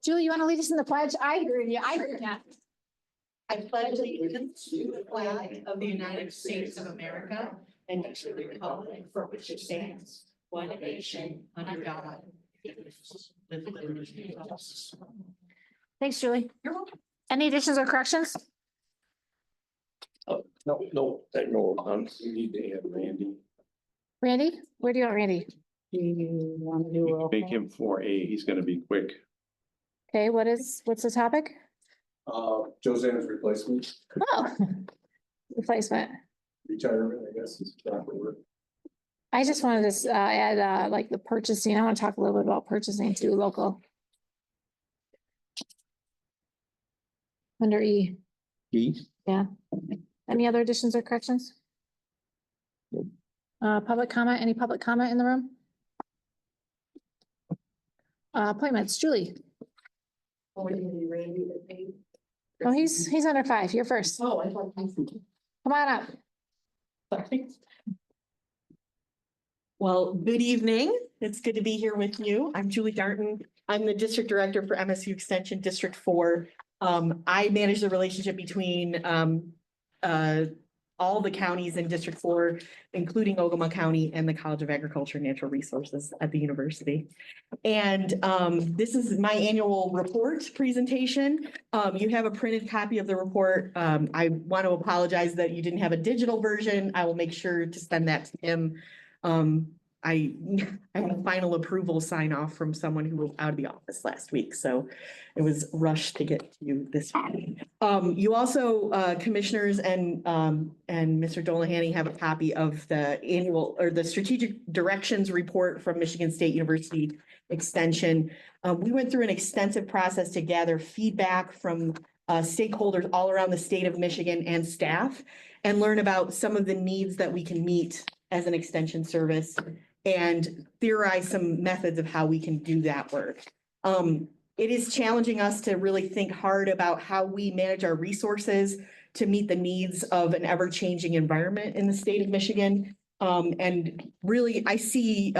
Julie, you want to lead us in the pledge? I agree with you. I agree. I pledge allegiance to the flag of the United States of America and to the republic for which it stands, one nation, under God. With liberty and justice. Thanks, Julie. You're welcome. Any additions or corrections? No, we need to have Randy. Randy, where do you want Randy? Do you want to do roll Make call? him 4A, he's gonna be quick. Okay, what's the topic? Josanna's replacement, Oh, replacement. retirement, I guess is the proper word. I just wanted to add like the purchasing. I want to talk a little bit about purchasing too, local. Under E. Yeah. Any other additions or corrections? Nope. Public comment, any public comment in the room? Appointments, Julie. Oh, He's under 5. You're first. Oh, I thought. Come on up. Sorry. Well, good evening. It's good to be here with you. I'm Julie Darton. I'm the district director for MSU Extension District 4. I manage the relationship between all the counties in District 4, including Ogemaw County and the College of Agriculture and Natural Resources at the university. And this is my annual report presentation. You have a printed copy of the report. I want to apologize that you didn't have a digital version. I will make sure to send that to him. I have a final approval sign off from someone who was out of the office last week, so it was rushed to get to you this week. You also, commissioners and Mr. Dolahany have a copy of the annual or the strategic directions report from Michigan State University Extension. We went through an extensive process to gather feedback from stakeholders all around the state of Michigan and staff and learn about some of the needs that we can meet as an extension service and theorize some methods of how we can do that work. It is challenging us to really think hard about how we manage our resources to meet the needs of an ever-changing environment in the state of Michigan. And really, I see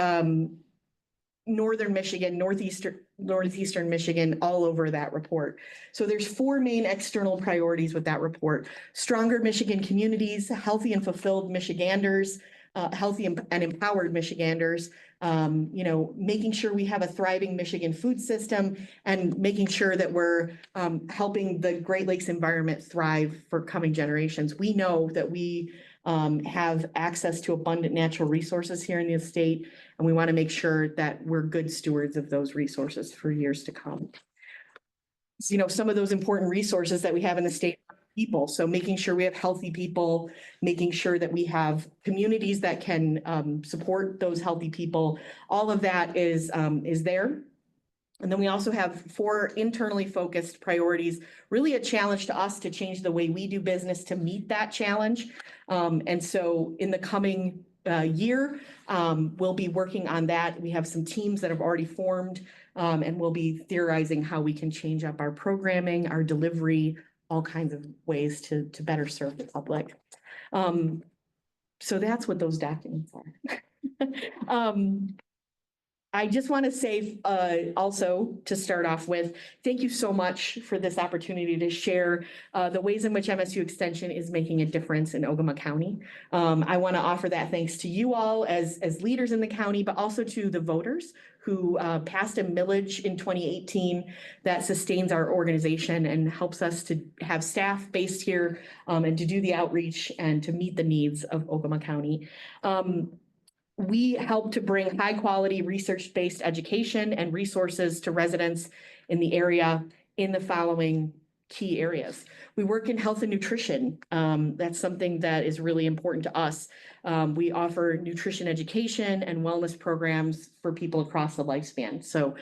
Northern Michigan, Northeastern Michigan, all over that report. So there's 4 main external priorities with that report: stronger Michigan communities, healthy and fulfilled Michiganders, healthy and empowered Michiganders, making sure we have a thriving Michigan food system and making sure that we're helping the Great Lakes environment thrive for coming generations. We know that we have access to abundant natural resources here in the state, and we want to make sure that we're good stewards of those resources for years to come. Some of those important resources that we have in the state are people. So making sure we have healthy people, making sure that we have communities that can support those healthy people. All of that is there. And then we also have 4 internally focused priorities, really a challenge to us to change the way we do business to meet that challenge. And so in the coming year, we'll be working on that. We have some teams that have already formed, and we'll be theorizing how we can change up our programming, our delivery, all kinds of ways to better serve the public. So that's what those documents are. I just want to say also to start off with, thank you so much for this opportunity to share the ways in which MSU Extension is making a difference in Ogemaw County. I want to offer that thanks to you all as leaders in the county, but also to the voters who passed a millage in 2018 that sustains our organization and helps us to have staff based here and to do the outreach and to meet the needs of Ogemaw County. We help to bring high quality research-based education and resources to residents in the area in the following key areas. We work in health and nutrition. That's something that is really important to us. We offer nutrition education and wellness programs for people across the lifespan. So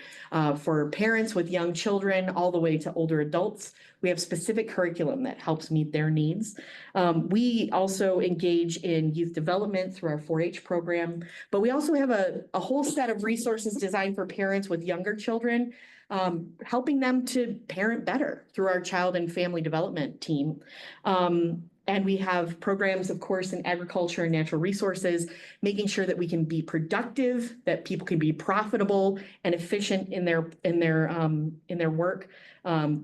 for parents with young children all the way to older adults, we have specific curriculum that helps meet their needs. We also engage in youth development through our 4-H program, but we also have a whole set of resources designed for parents with younger children, helping them to parent better through our child and family development team. And we have programs, of course, in agriculture and natural resources, making sure that we can be productive, that people can be profitable and efficient in their work.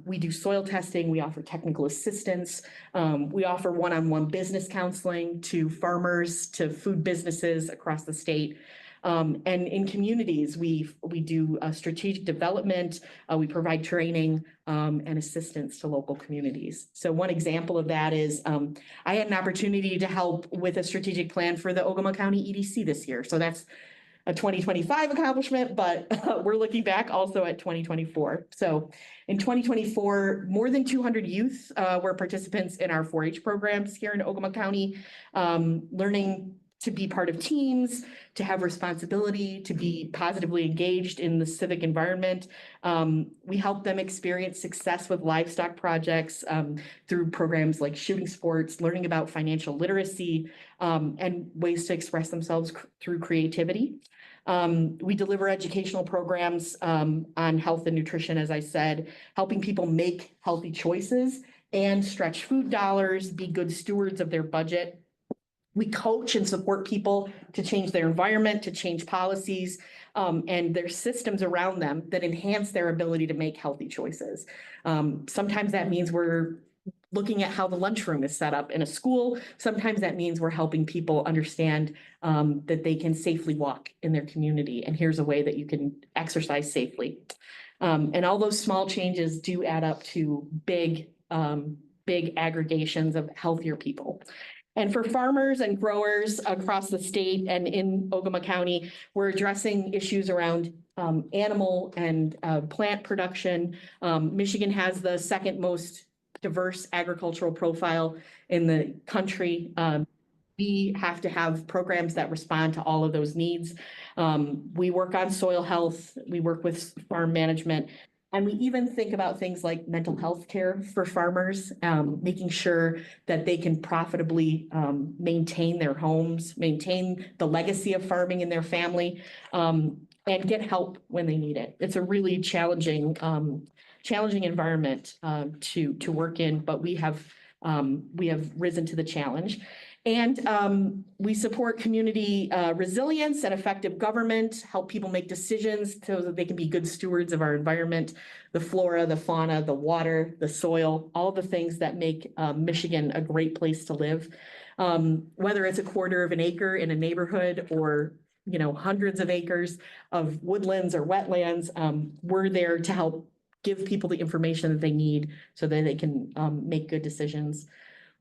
We do soil testing, we offer technical assistance, we offer one-on-one business counseling to farmers, to food businesses across the state. And in communities, we do strategic development, we provide training and assistance to local communities. So one example of that is I had an opportunity to help with a strategic plan for the Ogemaw County EDC this year. So that's a 2025 accomplishment, but we're looking back also at 2024. So in 2024, more than 200 youth were participants in our 4-H programs here in Ogemaw County, learning to be part of teams, to have responsibility, to be positively engaged in the civic environment. We help them experience success with livestock projects through programs like shooting sports, learning about financial literacy, and ways to express themselves through creativity. We deliver educational programs on health and nutrition, as I said, helping people make healthy choices and stretch food dollars, be good stewards of their budget. We coach and support people to change their environment, to change policies, and their systems around them that enhance their ability to make healthy choices. Sometimes that means we're looking at how the lunchroom is set up in a school. Sometimes that means we're helping people understand that they can safely walk in their community. And here's a way that you can exercise safely. And all those small changes do add up to big aggregations of healthier people. And for farmers and growers across the state and in Ogemaw County, we're addressing issues around animal and plant production. Michigan has the second most diverse agricultural profile in the country. We have to have programs that respond to all of those needs. We work on soil health, we work with farm management, and we even think about things like mental health care for farmers, making sure that they can profitably maintain their homes, maintain the legacy of farming in their family, and get help when they need it. It's a really challenging environment to work in, but we have risen to the challenge. And we support community resilience and effective government, help people make decisions so that they can be good stewards of our environment, the flora, the fauna, the water, the soil, all the things that make Michigan a great place to live. Whether it's a quarter of an acre in a neighborhood or hundreds of acres of woodlands or wetlands, we're there to help give people the information that they need so that they can make good decisions.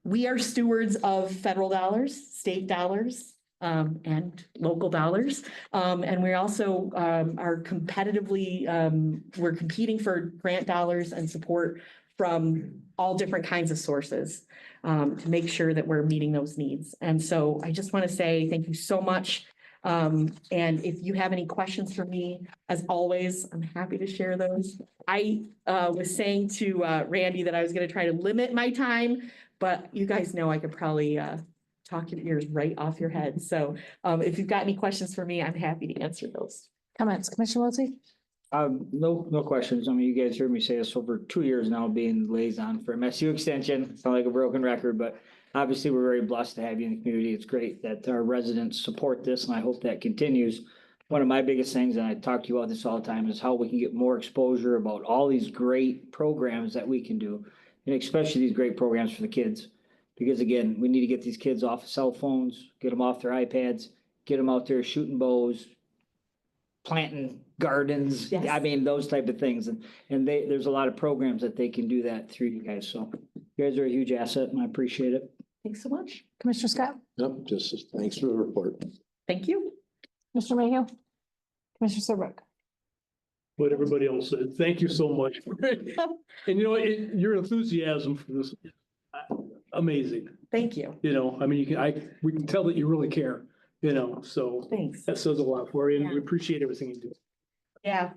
We are stewards of federal dollars, state dollars, and local dollars. And we also are competitively, we're competing for grant dollars and support from all different kinds of sources to make sure that we're meeting those needs. And so I just want to say thank you so much. And if you have any questions for me, as always, I'm happy to share those. I was saying to Randy that I was going to try to limit my time, but you guys know I could probably talk your ears right off your head. So if you've got any questions for me, I'm happy to answer those. Comments, Commissioner Wiltie? No questions. I mean, you guys heard me say this over 2 years now, being liaison for MSU Extension. Sound like a broken record, but obviously we're very blessed to have you in the community. It's great that our residents support this, and I hope that continues. One of my biggest things, and I talk to you about this all the time, is how we can get more exposure about all these great programs that we can do, and especially these great programs for the kids. Because again, we need to get these kids off of cell phones, get them off their iPads, get them out there shooting bows, planting gardens. Yes. I mean, those type of things. And there's a lot of programs that they can do that through you guys. So you guys are a huge asset and I appreciate it. Thanks so much. Commissioner Scott? Nope, just thanks for the report. Thank you. Commissioner Mayhew? Commissioner Serbrook? What everybody else said. Thank you so much. And your enthusiasm for this, amazing. Thank you. I mean, we can tell that you really care, so Thanks. that says a lot for you, and Yeah. we appreciate everything you do. Yeah.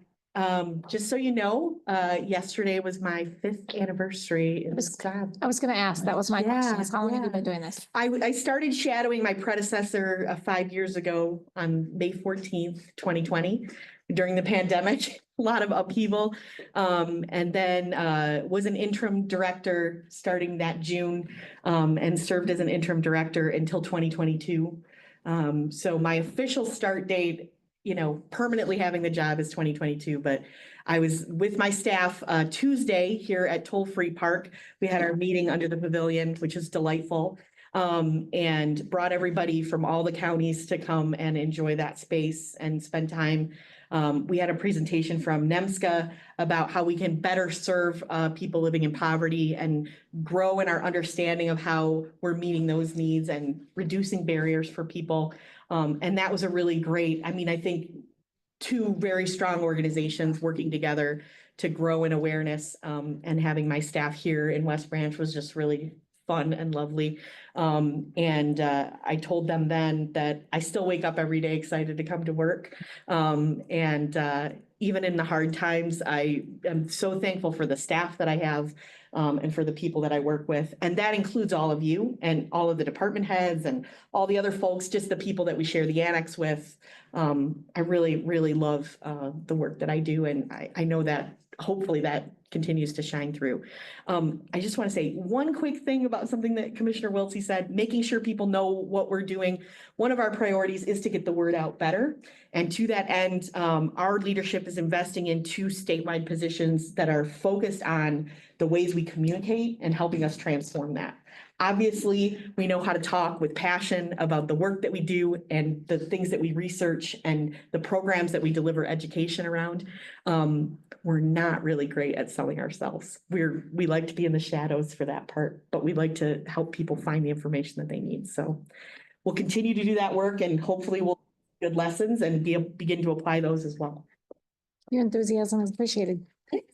Just so you know, yesterday was my 5th anniversary in this job. I was going to ask, that was my question, is how long have you Yeah. been doing this? I started shadowing my predecessor 5 years ago on May 14th, 2020, during the pandemic. a lot of upheaval. And then was an interim director starting that June, and served as an interim director until 2022. So my official start date, permanently having the job is 2022, but I was with my staff Tuesday here at Toll Free Park. We had our meeting under the pavilion, which is delightful. And brought everybody from all the counties to come and enjoy that space and spend time. We had a presentation from NEMSCA about how we can better serve people living in poverty and grow in our understanding of how we're meeting those needs and reducing barriers for people. And that was a really great, I think two very strong organizations working together to grow in awareness, and having my staff here in West Branch was just really fun and lovely. And I told them then that I still wake up every day excited to come to work. And even in the hard times, I am so thankful for the staff that I have, and for the people that I work with. And that includes all of you and all of the department heads and all the other folks, just the people that we share the annex with. I really, really love the work that I do. And I know that hopefully that continues to shine through. I just want to say one quick thing about something that Commissioner Wiltsey said, making sure people know what we're doing. One of our priorities is to get the word out better. And to that end, our leadership is investing in 2 statewide positions that are focused on the ways we communicate and helping us transform that. Obviously, we know how to talk with passion about the work that we do and the things that we research and the programs that we deliver education around. We're not really great at selling ourselves. We like to be in the shadows for that part, but we like to help people find the information that they need. So we'll continue to do that work, and hopefully we'll good lessons and begin to apply those as well. Your enthusiasm is appreciated. Thanks.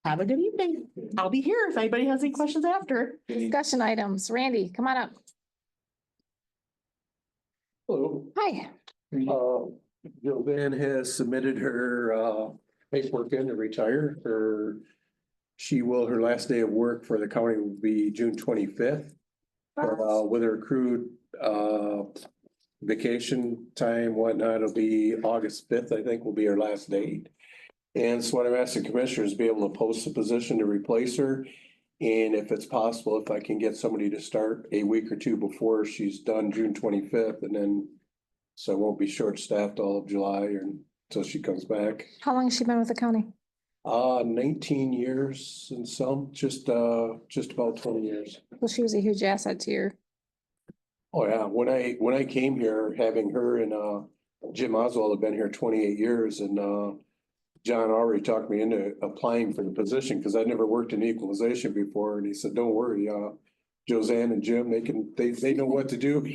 Have a good evening. I'll be here if anybody has any questions after. Discussion items. Randy, come on up. Hello. Hi. Joanne has submitted her paperwork in to retire. Her last day of work for the county will be June 25th. With her accrued vacation time, whatnot, it'll be August 5th, I think, will be her last date. And so what I'm asking commissioners to be able to post a position to replace her. And if it's possible, if I can get somebody to start a week or 2 before she's done June 25th, and then so I won't be short-staffed all of July or until she comes back. How long has she been with the county? 19 years and some, just about 20 years. Well, she was a huge asset to your. Oh, yeah. When I came here, having her and Jim Oswald have been here 28 years, and John already talked me into applying for the position because I'd never worked in equalization before. And he said, don't worry, Josanne and Jim, they know what to do,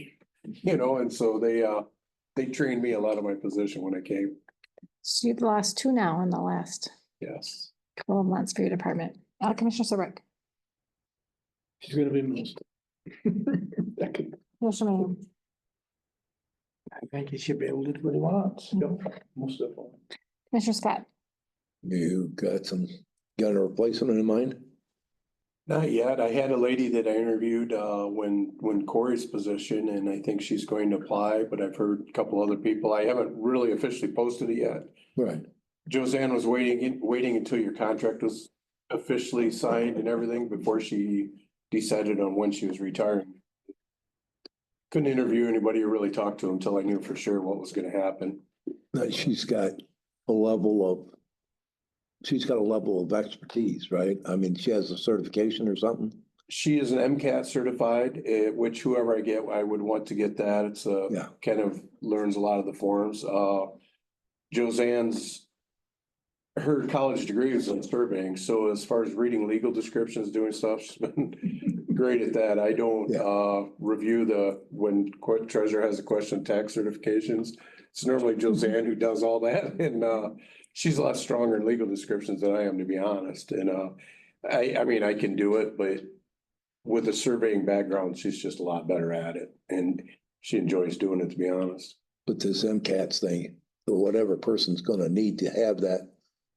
and so they trained me a lot of my position when I came. So you've lost 2 now in the last Yes. couple of months for your department. Commissioner Serbrook. She's gonna be missed. Commissioner Mayhew. I think he should be able to do what he wants. Most definitely. Commissioner Scott. You got a replacement in mind? Not yet. I had a lady that I interviewed when Corey's position, and I think she's going to apply, but I've heard a couple other people. I haven't really officially posted it yet. Right. Josanne was waiting until your contract was officially signed and everything before she decided on when she was retiring. Couldn't interview anybody or really talk to them until I knew for sure what was gonna happen. Now, she's got a level of expertise, right? I mean, she has a certification or something? She is an MCAT certified, which whoever I get, I would want to get that. It's Yeah. kind of learns a lot of the forms. Josanne's, her college degree is in surveying, so as far as reading legal descriptions, doing stuff, she's been great at that. I don't review when court treasurer has a question, tax certifications. It's normally Josanne who does all that, and she's a lot stronger in legal descriptions than I am, to be honest. And I mean, I can do it, but with a surveying background, she's just a lot better at it, and she enjoys doing it, to be honest. But this MCATs thing, whatever person's gonna need to have that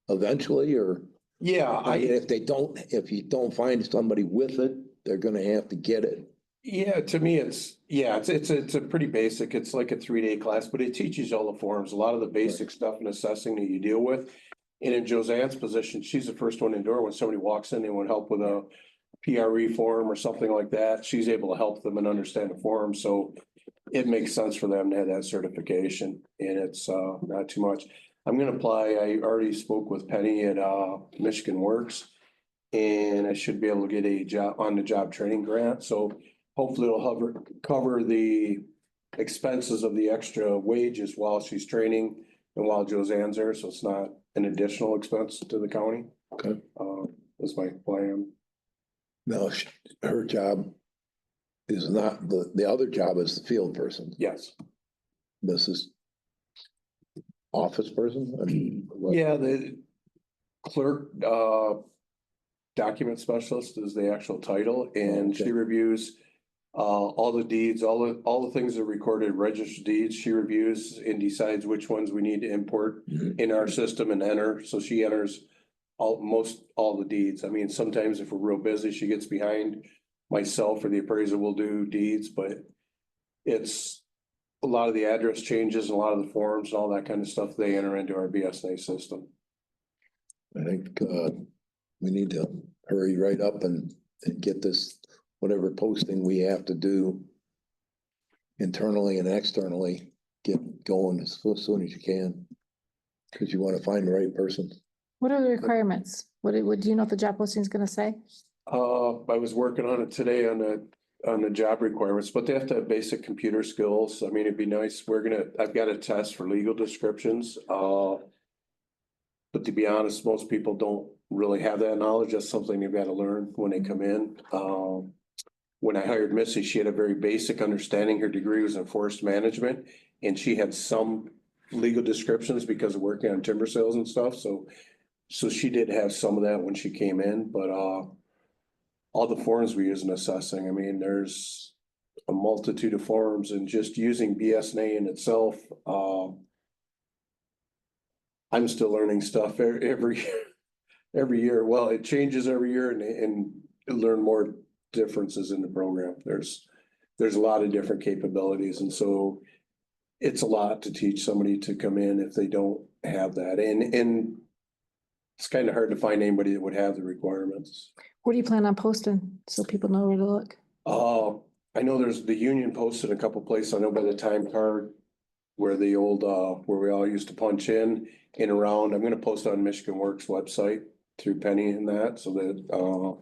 eventually, or Yeah, if you don't find somebody with it, they're gonna have to get it. Yeah, to me, it's a pretty basic, it's like a 3-day class, but it teaches you all the forms, a lot of the basic stuff in assessing that you deal with. And in Joanne's position, she's the first one in the door. When somebody walks in, they want help with a PRE form or something like that. She's able to help them and understand the form. So it makes sense for them to have that certification, and it's not too much. I'm gonna apply. I already spoke with Penny at Michigan Works. And I should be able to get a job on the job training grant. So hopefully it'll cover the expenses of the extra wages while she's training and while Joanne's there. So it's not an additional expense to the county. Okay. That's my plan. Now, her job is not, the other job is the field person. Yes. This is office person? I mean, what- Yeah, the clerk, document specialist is the actual title, and she Okay. reviews all the deeds, all the things that are recorded, registered deeds. She reviews and decides which ones we need to import Mhm. in our system and enter. So she enters all the deeds. I mean, sometimes if we're real busy, she gets behind. Myself or the appraiser will do deeds, but it's a lot of the address changes and a lot of the forms and all that kind of stuff they enter into our BSNA system. I think, we need to hurry right up and get this, whatever posting we have to do internally and externally, get going as soon as you can. Cause you want to find the right person. What are the requirements? What do you know what the job posting is gonna say? I was working on it today on the job requirements, but they have to have basic computer skills. I mean, it'd be nice. I've got a test for legal descriptions. But to be honest, most people don't really have that knowledge. That's something they've got to learn when they come in. When I hired Missy, she had a very basic understanding. Her degree was in forest management, and she had some legal descriptions because of working on timber sales and stuff. So she did have some of that when she came in, but all the forms we use in assessing, I mean, there's a multitude of forms, and just using BSNA in itself, I'm still learning stuff every year. Well, it changes every year and learn more differences in the program. There's a lot of different capabilities, and so it's a lot to teach somebody to come in if they don't have that. And it's kind of hard to find anybody that would have the requirements. Where do you plan on posting so people know where to look? I know there's the union posted a couple places. I know by the time card where the old, where we all used to punch in and around. I'm gonna post on Michigan Works website through Penny and that, so that,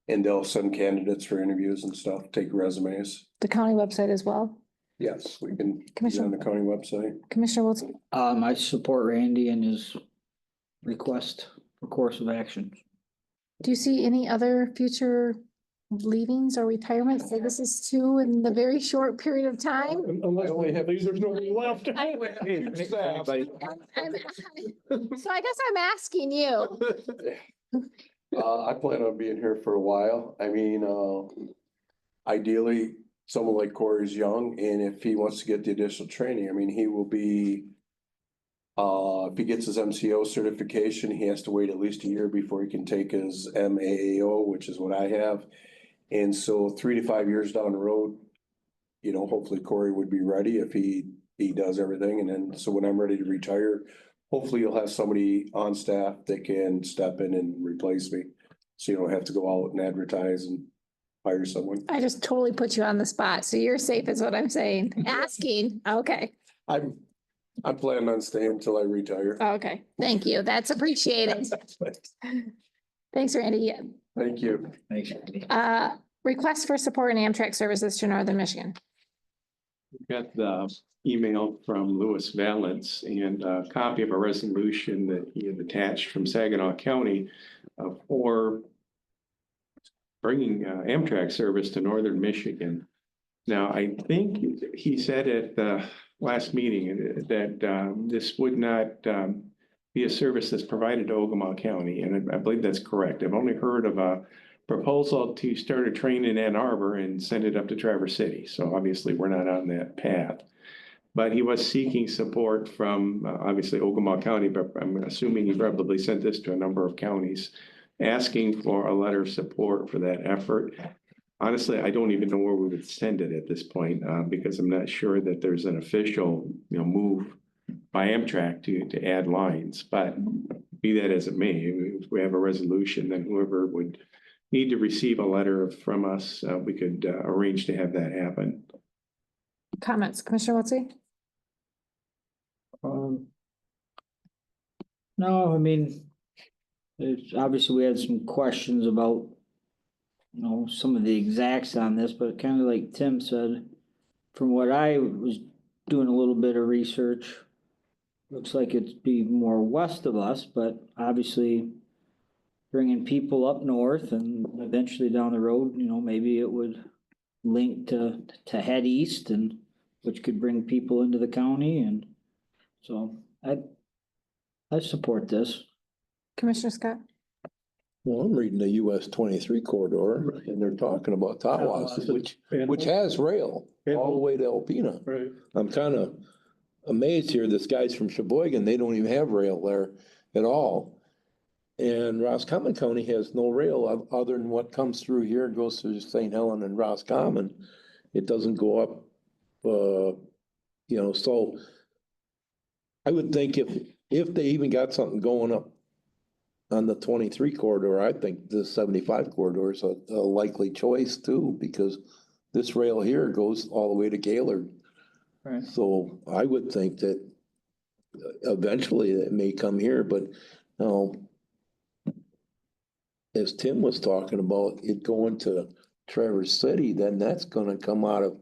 and they'll send candidates for interviews and stuff, take resumes. The county website as well? Yes, we can, do it on Commissioner, the county website. Commissioner Wilson? I support Randy and his request for course of action. Do you see any other future leavings or retirements? So this is two in the very short period of time. Unless there's nobody left. So I guess I'm asking you. I plan on being here for a while. I mean, ideally, someone like Corey's young, and if he wants to get the additional training, I mean, he will be. If he gets his MCO certification, he has to wait at least a year before he can take his MAAO, which is what I have. And so 3 to 5 years down the road, you know, hopefully Corey would be ready if he does everything. And then, so when I'm ready to retire, hopefully you'll have somebody on staff that can step in and replace me. So you don't have to go out and advertise and hire someone. I just totally put you on the spot. So you're safe is what I'm saying. Asking. Okay. I'm planning on staying until I retire. Okay. Thank you. That's appreciated. Thanks, Randy. Thank you. Thanks, Randy. Request for support in Amtrak services to Northern Michigan. Got the email from Louis Valance and a copy of a resolution that he had attached from Saginaw County for bringing Amtrak service to Northern Michigan. Now, I think he said at the last meeting that this would not be a service that's provided to Ogemaw County, and I believe that's correct. I've only heard of a proposal to start a train in Ann Arbor and send it up to Traverse City. So obviously, we're not on that path. But he was seeking support from obviously Ogemaw County, but I'm assuming he probably sent this to a number of counties, asking for a letter of support for that effort. Honestly, I don't even know where we would send it at this point, because I'm not sure that there's an official, move by Amtrak to add lines. But be that as it may, if we have a resolution, then whoever would need to receive a letter from us, we could arrange to have that happen. Comments, Commissioner Wiltie? No, I mean, it's obviously we had some questions about, you know, some of the exacts on this, but kind of like Tim said, from what I was doing a little bit of research, looks like it'd be more west of us, but obviously bringing people up north and eventually down the road, you know, maybe it would link to head east and which could bring people into the county, and so I support this. Commissioner Scott? Well, I'm reading the US 23 corridor and they're talking about Tawas, which has rail all the way to Alpena. Right. I'm kind of amazed here. This guy's from Sheboygan. They don't even have rail there at all. And Roscommon County has no rail other than what comes through here, goes through St. Helen and Roscommon. It doesn't go up, so I would think if they even got something going up on the 23 corridor, I think the 75 corridor is a likely choice too, because this rail here goes all the way to Gaylord. Right. So I would think that eventually it may come here, but as Tim was talking about it going to Traverse City, then that's gonna come out of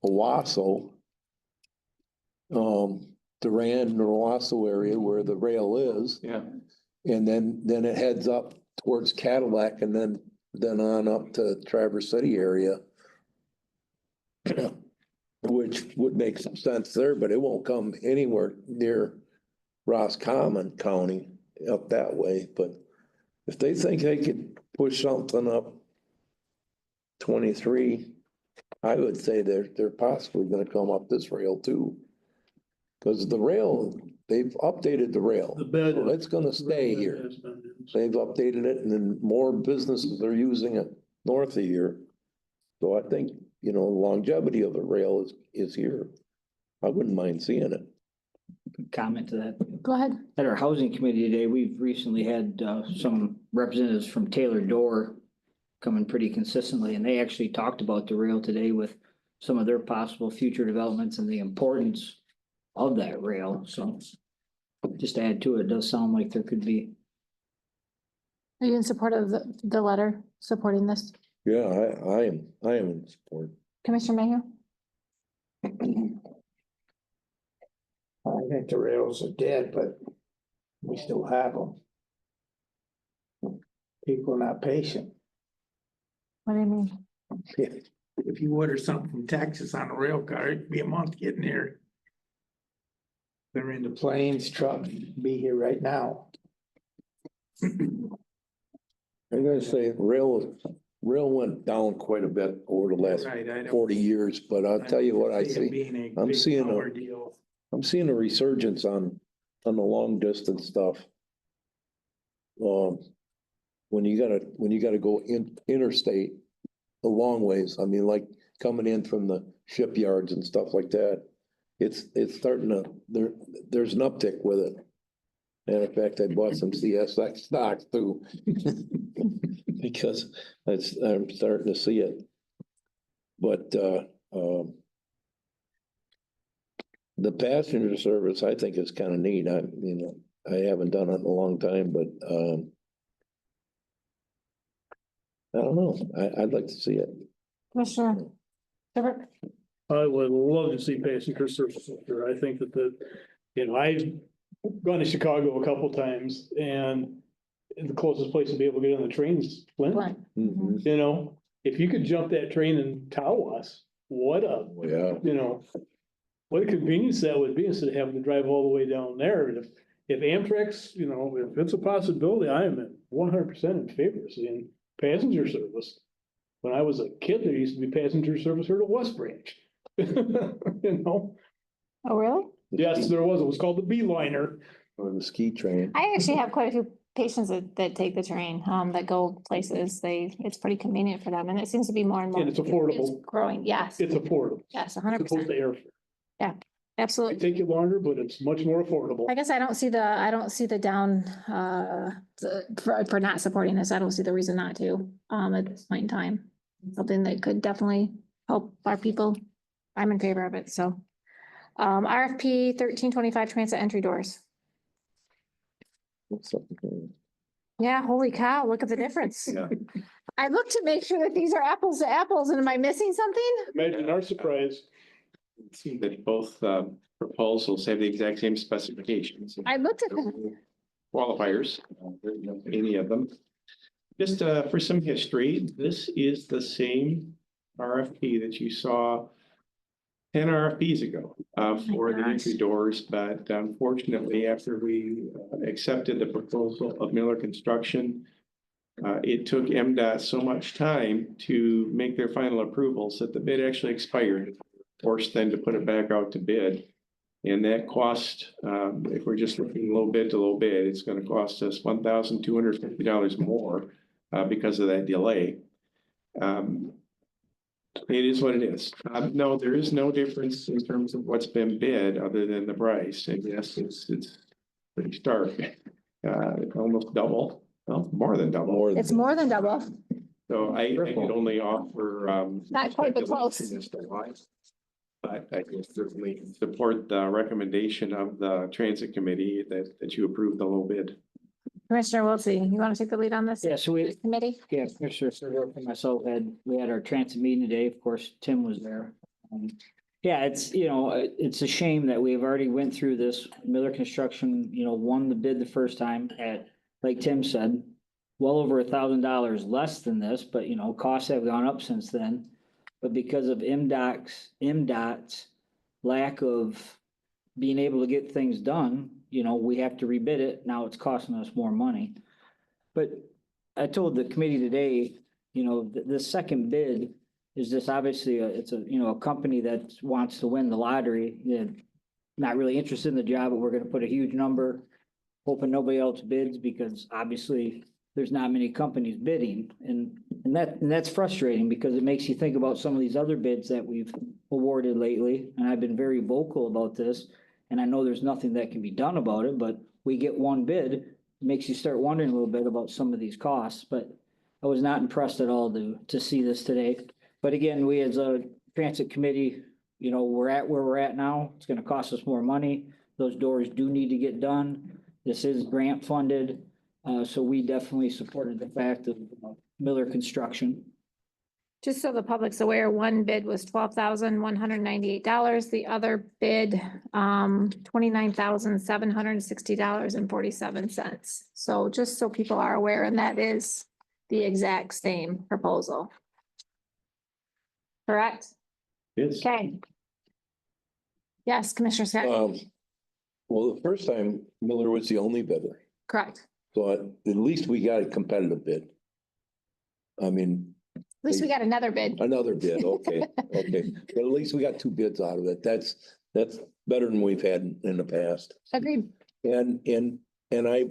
Owasso, Durand, Owasso area where the rail is. Yeah. And then it heads up towards Cadillac and then on up to Traverse City area. Which would make some sense there, but it won't come anywhere near Roscommon County up that way. But if they think they could push something up 23, I would say they're possibly gonna come up this rail too. Cause the rail, they've updated the rail. The bed. So it's gonna stay here. They've updated it and then more businesses are using it north of here. So I think, the longevity of the rail is here. I wouldn't mind seeing it. Comment to that. Go ahead. At our housing committee today, we've recently had some representatives from Taylor Door coming pretty consistently, and they actually talked about the rail today with some of their possible future developments and the importance of that rail. So just to add to it, it does sound like there could be. Are you in support of the letter supporting this? Yeah, I am in support. Commissioner Mayhew? I think the rails are dead, but we still have them. People are not patient. What do you mean? If you order something from Texas on a rail car, it'd be a month getting here. They're in the planes, truck, be here right now. I'm gonna say rail went down quite a bit over the last Right, I don't- 40 years, but I'll tell you what I it see. being a I'm big seeing power deal. I'm seeing a resurgence on the long distance stuff. When you gotta go interstate a long ways, I mean, like coming in from the shipyards and stuff like that. It's starting to, there's an uptick with it. Matter of fact, I bought some CSX stock too. Because I'm starting to see it. But the passenger service, I think is kind of neat. I haven't done it in a long time, but I don't know. I'd like to see it. Commissioner Serbrook? I would love to see passenger service up there. I think that I've gone to Chicago a couple times and the closest place to be able to get on the train is Flint. Flint. Mhm. If you could jump that train in Tawas, what a convenience that would be instead of having to drive all the way down there. And if Amtrak's, if it's a possibility, I am 100% in favor of seeing passenger service. When I was a kid, there used to be passenger service here to West Branch. Oh, really? Yes, there was. It was called the B-liner. Or the ski train. I actually have quite a few patients that take the train, that go places. It's pretty convenient for them and it seems to be more and more. And it's affordable. It's growing, yes, It's affordable. yes, As opposed 100%. to airfare. absolutely. take you longer, but it's much more affordable. I guess I don't see the down, for not supporting this. I don't see the reason not to, at this point in time. Something that could definitely help our people. I'm in favor of it, so. RFP 1325 transit entry doors. Yeah, holy cow, look at the difference. Yeah. I looked to make sure that these are apples to apples, and am I missing something? Imagine our surprise. It seems that both proposals have the exact same specifications. I looked at them. Qualifiers, any of them. Just for some history, this is the same RFP that you saw 10 RFPs ago for the entry doors, but unfortunately, after we accepted the proposal of Miller Construction, it took MDOT so much time to make their final approvals that the bid actually expired, forced them to put it back out to bid. And that cost, if we're just looking low bid to low bid, it's going to cost us $1,250 more because of that delay. It is what it is. No, there is no difference in terms of what's been bid other than the price. And yes, it's pretty stark. Almost double, well, more than double. It's more than double. So I could only offer. Not quite, but close. speculation as to why. But I can certainly support the recommendation of the transit committee that you approve the low bid. Commissioner Wiltie, you want to take the lead on this Yeah, so we, committee? yeah, Commissioner Serbrook and myself we had our transit meeting today. Of course, Tim was there. Yeah, it's, it's a shame that we've already went through this. Miller Construction, won the bid the first time at, like Tim said, well over $1,000 less than this, but costs have gone up since then. But because of MDOT's lack of being able to get things done, we have to rebid it. Now it's costing us more money. But I told the committee today, the second bid is just obviously it's a company that wants to win the lottery. They're not really interested in the job, but we're going to put a huge number, hoping nobody else bids because obviously there's not many companies bidding. And that's frustrating because it makes you think about some of these other bids that we've awarded lately. And I've been very vocal about this. And I know there's nothing that can be done about it, but we get one bid, it makes you start wondering a little bit about some of these costs, but I was not impressed at all to see this today. But again, we as a transit committee, we're at where we're at now. It's gonna cost us more money. Those doors do need to get done. This is grant funded. So we definitely supported the fact of Miller Construction. Just so the public's aware, one bid was $12,198. The other bid, $29,760.47. So just so people are aware, and that is the exact same proposal. Correct? Yes. Okay. Yes, Commissioner Scott, Well, the first time Miller was the only bidder, correct. so at least we got a competitive bid. I mean, At least we got another bid. another bid, okay, okay, but at least we got two bids out of it. That's better than we've had in the past. Agreed. And I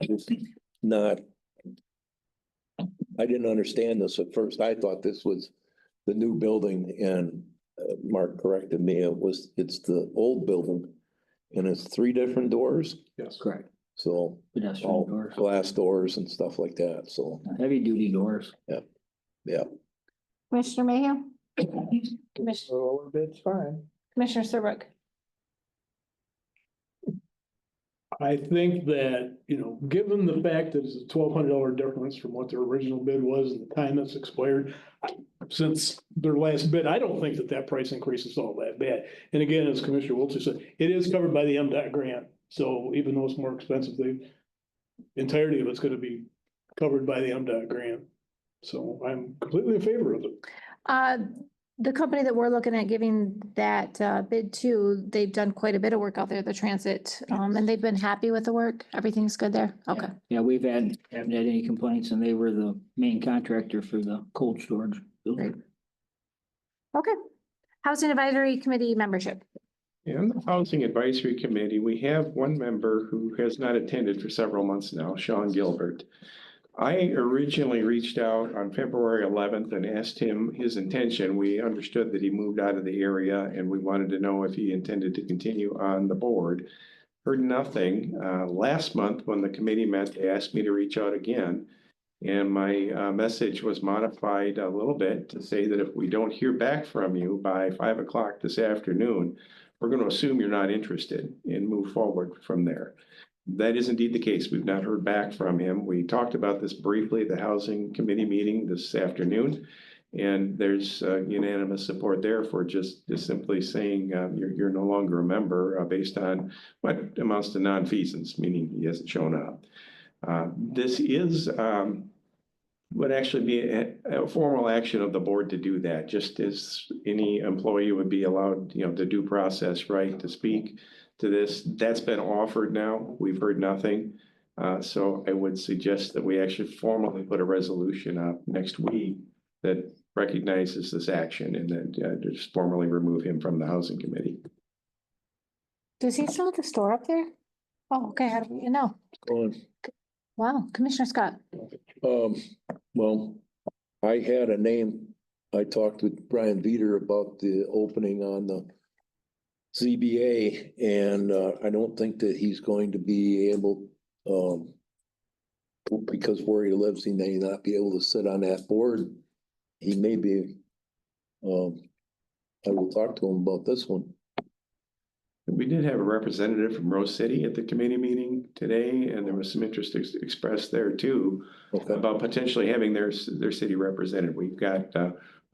was not, I didn't understand this at first. I thought this was the new building and Mark corrected me. It's the old building and it's 3 different doors. Yes. Correct. So Pedestrian all doors, glass doors and stuff like that. So, heavy duty doors. yeah. Commissioner Mayhew? Commissioner, Lower bid's fine. Commissioner Serbrook? I think that, given the fact that it's a $1,200 difference from what their original bid was and the time that's expired, since their last bid, I don't think that price increase is all that bad. And again, as Commissioner Wiltshire said, it is covered by the MDOT grant. So even though it's more expensive, the entirety of it's gonna be covered by the MDOT grant. So I'm completely in favor of it. The company that we're looking at giving that bid to, they've done quite a bit of work out there, the transit, and they've been happy with the work. Everything's good there. Okay. Yeah, haven't had any complaints and they were the main contractor for the cold storage building. Okay. Housing Advisory Committee membership. In the Housing Advisory Committee, we have one member who has not attended for several months now, Sean Gilbert. I originally reached out on February 11th and asked him his intention. We understood that he moved out of the area and we wanted to know if he intended to continue on the board. Heard nothing. Last month, when the committee met, they asked me to reach out again. And my message was modified a little bit to say that if we don't hear back from you by 5 o'clock this afternoon, we're going to assume you're not interested and move forward from there. That is indeed the case. We've not heard back from him. We talked about this briefly at the Housing Committee meeting this afternoon. And there's unanimous support there for just simply saying you're no longer a member based on what amounts to nonfeasance, meaning he hasn't shown up. This is would actually be a formal action of the board to do that, just as any employee would be allowed, the due process right to speak to this. That's been offered now. We've heard nothing. So I would suggest that we actually formally put a resolution up next week that recognizes this action and then just formally remove him from the housing committee. Does he still have the store up there? Oh, okay, how do you know? Wow, Commissioner Scott. Well, I had a name. I talked with Brian Veeder about the opening on the ZBA, and I don't think that he's going to be able, because where he lives, he may not be able to sit on that board. He may be, I will talk to him about this one. We did have a representative from Rose City at the committee meeting today, and there was some interest expressed there too about potentially having their city represented. We've got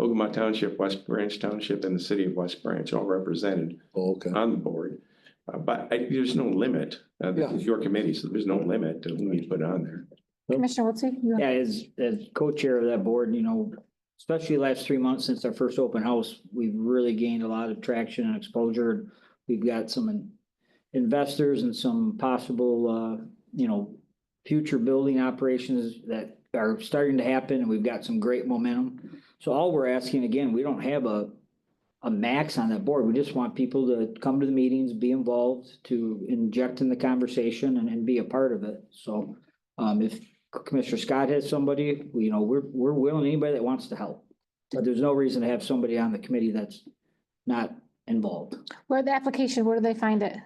Ogemaw Township, West Branch Township, and the city of West Branch all represented on the board. But there's no limit. This is your committee, so there's no limit to who you put on there. Commissioner Wiltie? Yeah, as co-chair of that board, especially the last 3 months since our first open house, we've really gained a lot of traction and exposure. We've got some investors and some possible, future building operations that are starting to happen, and we've got some great momentum. So all we're asking, again, we don't have a max on that board. We just want people to come to the meetings, be involved, to inject in the conversation and be a part of it. So if Commissioner Scott has somebody, we're willing, anybody that wants to help. But there's no reason to have somebody on the committee that's not involved. Where the application, where do they find it?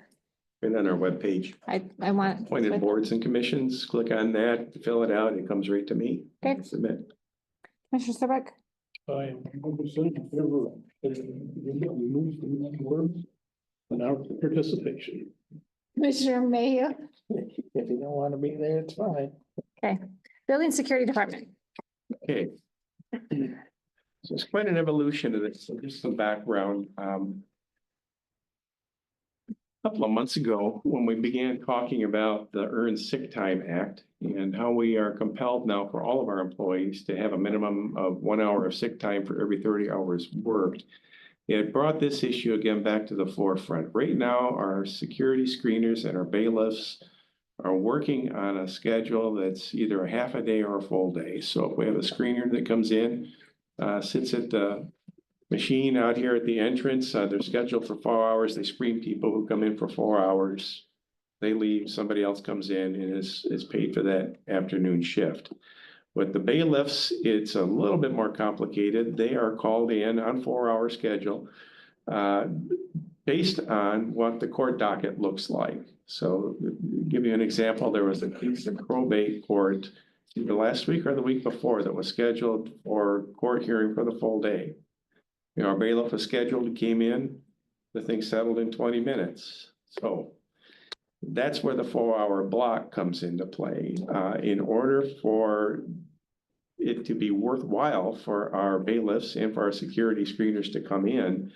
Right on our webpage. I want. Appointed boards and commissions, click on that, fill it out, it comes right to me. Okay. Submit. Commissioner Serbrook? I am 100% in favor of removed from that board and our participation. Commissioner Mayhew? If you don't want to be there, it's fine. Okay. Building Security Department. Okay. So it's quite an evolution to this. So just some background. A couple of months ago, when we began talking about the Earned Sick Time Act and how we are compelled now for all of our employees to have a minimum of 1 hour of sick time for every 30 hours worked, it brought this issue again back to the forefront. Right now, our security screeners and our bailiffs are working on a schedule that's either a half a day or a full day. So if we have a screener that comes in, sits at the machine out here at the entrance, they're scheduled for 4 hours. They screen people who come in for 4 hours. They leave, somebody else comes in and is paid for that afternoon shift. With the bailiffs, it's a little bit more complicated. They are called in on 4-hour schedule based on what the court docket looks like. So give you an example, there was a case in probate court either last week or the week before that was scheduled for court hearing for the full day. Our bailiff was scheduled, came in, the thing settled in 20 minutes. So that's where the 4-hour block comes into play. In order for it to be worthwhile for our bailiffs and for our security screeners to come in,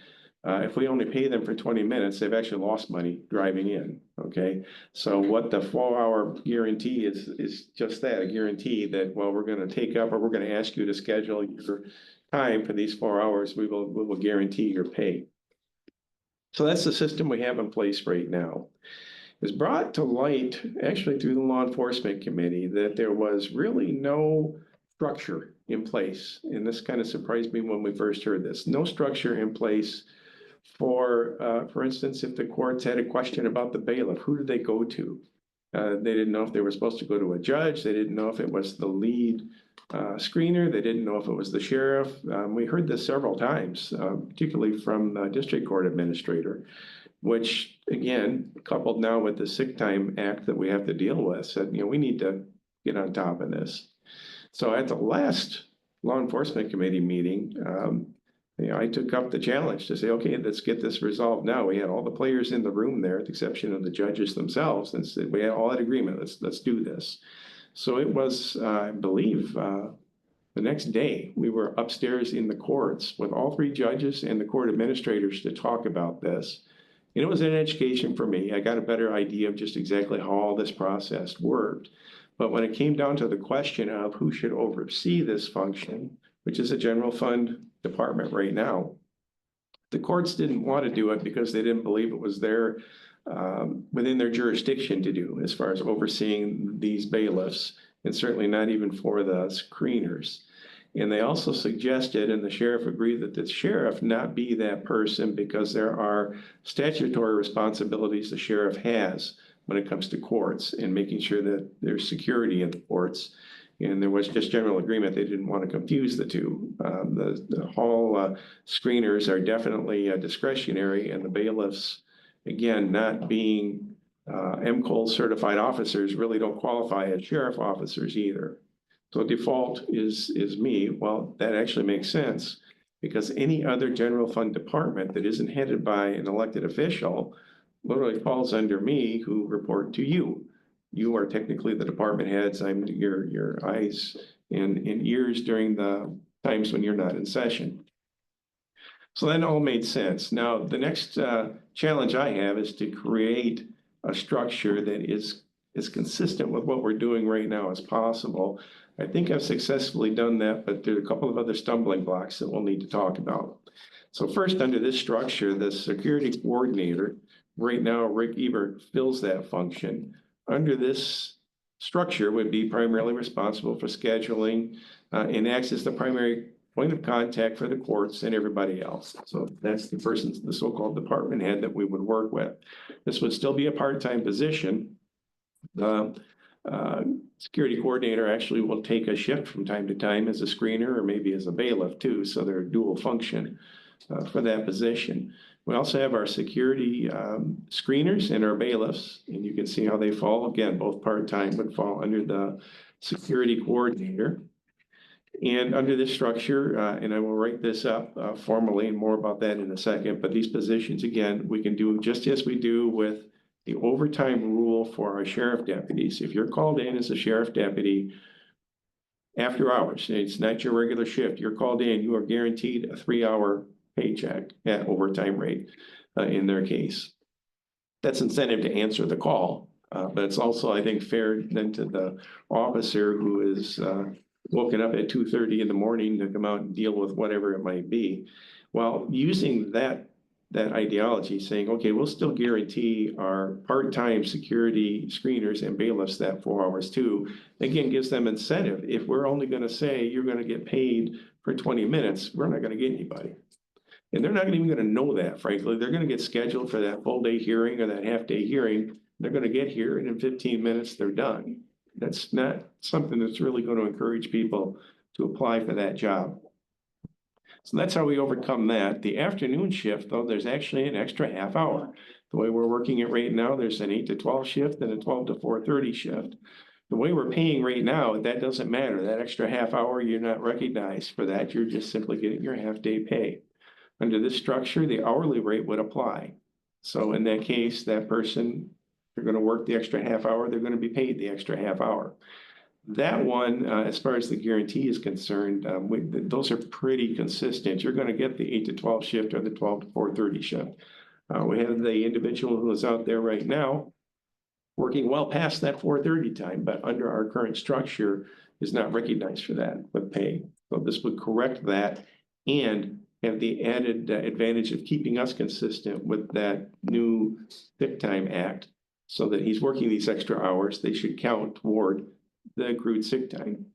if we only pay them for 20 minutes, they've actually lost money driving in, okay? So what the 4-hour guarantee is just that, a guarantee that, well, we're gonna take up or we're gonna ask you to schedule your time for these 4 hours, we will guarantee your pay. So that's the system we have in place right now. It was brought to light actually through the law enforcement committee that there was really no structure in place. And this kind of surprised me when we first heard this. No structure in place for instance, if the courts had a question about the bailiff, who do they go to? They didn't know if they were supposed to go to a judge. They didn't know if it was the lead screener. They didn't know if it was the sheriff. We heard this several times, particularly from the district court administrator, which again, coupled now with the Sick Time Act that we have to deal with, said, we need to get on top of this. So at the last law enforcement committee meeting, I took up the challenge to say, okay, let's get this resolved now. We had all the players in the room there, with the exception of the judges themselves, and said, we had all that agreement. Let's do this. So it was, I believe, the next day we were upstairs in the courts with all three judges and the court administrators to talk about this. And it was an education for me. I got a better idea of just exactly how all this process worked. But when it came down to the question of who should oversee this function, which is a general fund department right now, the courts didn't want to do it because they didn't believe it was within their jurisdiction to do as far as overseeing these bailiffs, and certainly not even for the screeners. And they also suggested, and the sheriff agreed, that the sheriff not be that person because there are statutory responsibilities the sheriff has when it comes to courts and making sure that there's security in the courts. And there was just general agreement. They didn't want to confuse the two. The hall screeners are definitely discretionary, and the bailiffs, again, not being MCOL certified officers, really don't qualify as sheriff officers either. So default is me. Well, that actually makes sense because any other general fund department that isn't headed by an elected official literally falls under me, who report to you. You are technically the department heads. I'm your eyes and ears during the times when you're not in session. So that all made sense. Now, the next challenge I have is to create a structure that is as consistent with what we're doing right now as possible. I think I've successfully done that, but there are a couple of other stumbling blocks that we'll need to talk about. So first, under this structure, the security coordinator, right now, Rick Ebert fills that function. Under this structure would be primarily responsible for scheduling and acts as the primary point of contact for the courts and everybody else. So that's the person, the so-called department head that we would work with. This would still be a part-time position. The security coordinator actually will take a shift from time to time as a screener or maybe as a bailiff too. So they're dual function for that position. We also have our security screeners and our bailiffs, and you can see how they fall. Again, both part-time would fall under the security coordinator. And under this structure, and I will write this up formally and more about that in a second, but these positions, again, we can do just as we do with the overtime rule for our sheriff deputies. If you're called in as a sheriff deputy after hours, it's not your regular shift, you're called in, you are guaranteed a 3-hour paycheck at overtime rate in their case. That's incentive to answer the call, but it's also, I think, fair then to the officer who is woken up at 2:30 in the morning to come out and deal with whatever it might be. While using that ideology, saying, okay, we'll still guarantee our part-time security screeners and bailiffs that 4 hours too, again, gives them incentive. If we're only going to say you're going to get paid for 20 minutes, we're not going to get anybody. And they're not even going to know that, frankly. They're going to get scheduled for that full day hearing or that half day hearing. They're going to get here and in 15 minutes, they're done. That's not something that's really going to encourage people to apply for that job. So that's how we overcome that. The afternoon shift, though, there's actually an extra half hour. The way we're working it right now, there's an 8 to 12 shift and a 12 to 4:30 shift. The way we're paying right now, that doesn't matter. That extra half hour, you're not recognized for that. You're just simply getting your half day pay. Under this structure, the hourly rate would apply. So in that case, that person, they're going to work the extra half hour, they're going to be paid the extra half hour. That one, as far as the guarantee is concerned, those are pretty consistent. You're going to get the 8 to 12 shift or the 12 to 4:30 shift. We have the individual who is out there right now working well past that 4:30 time, but under our current structure is not recognized for that with pay. So this would correct that and have the added advantage of keeping us consistent with that new Sick Time Act so that he's working these extra hours. They should count toward the accrued sick time.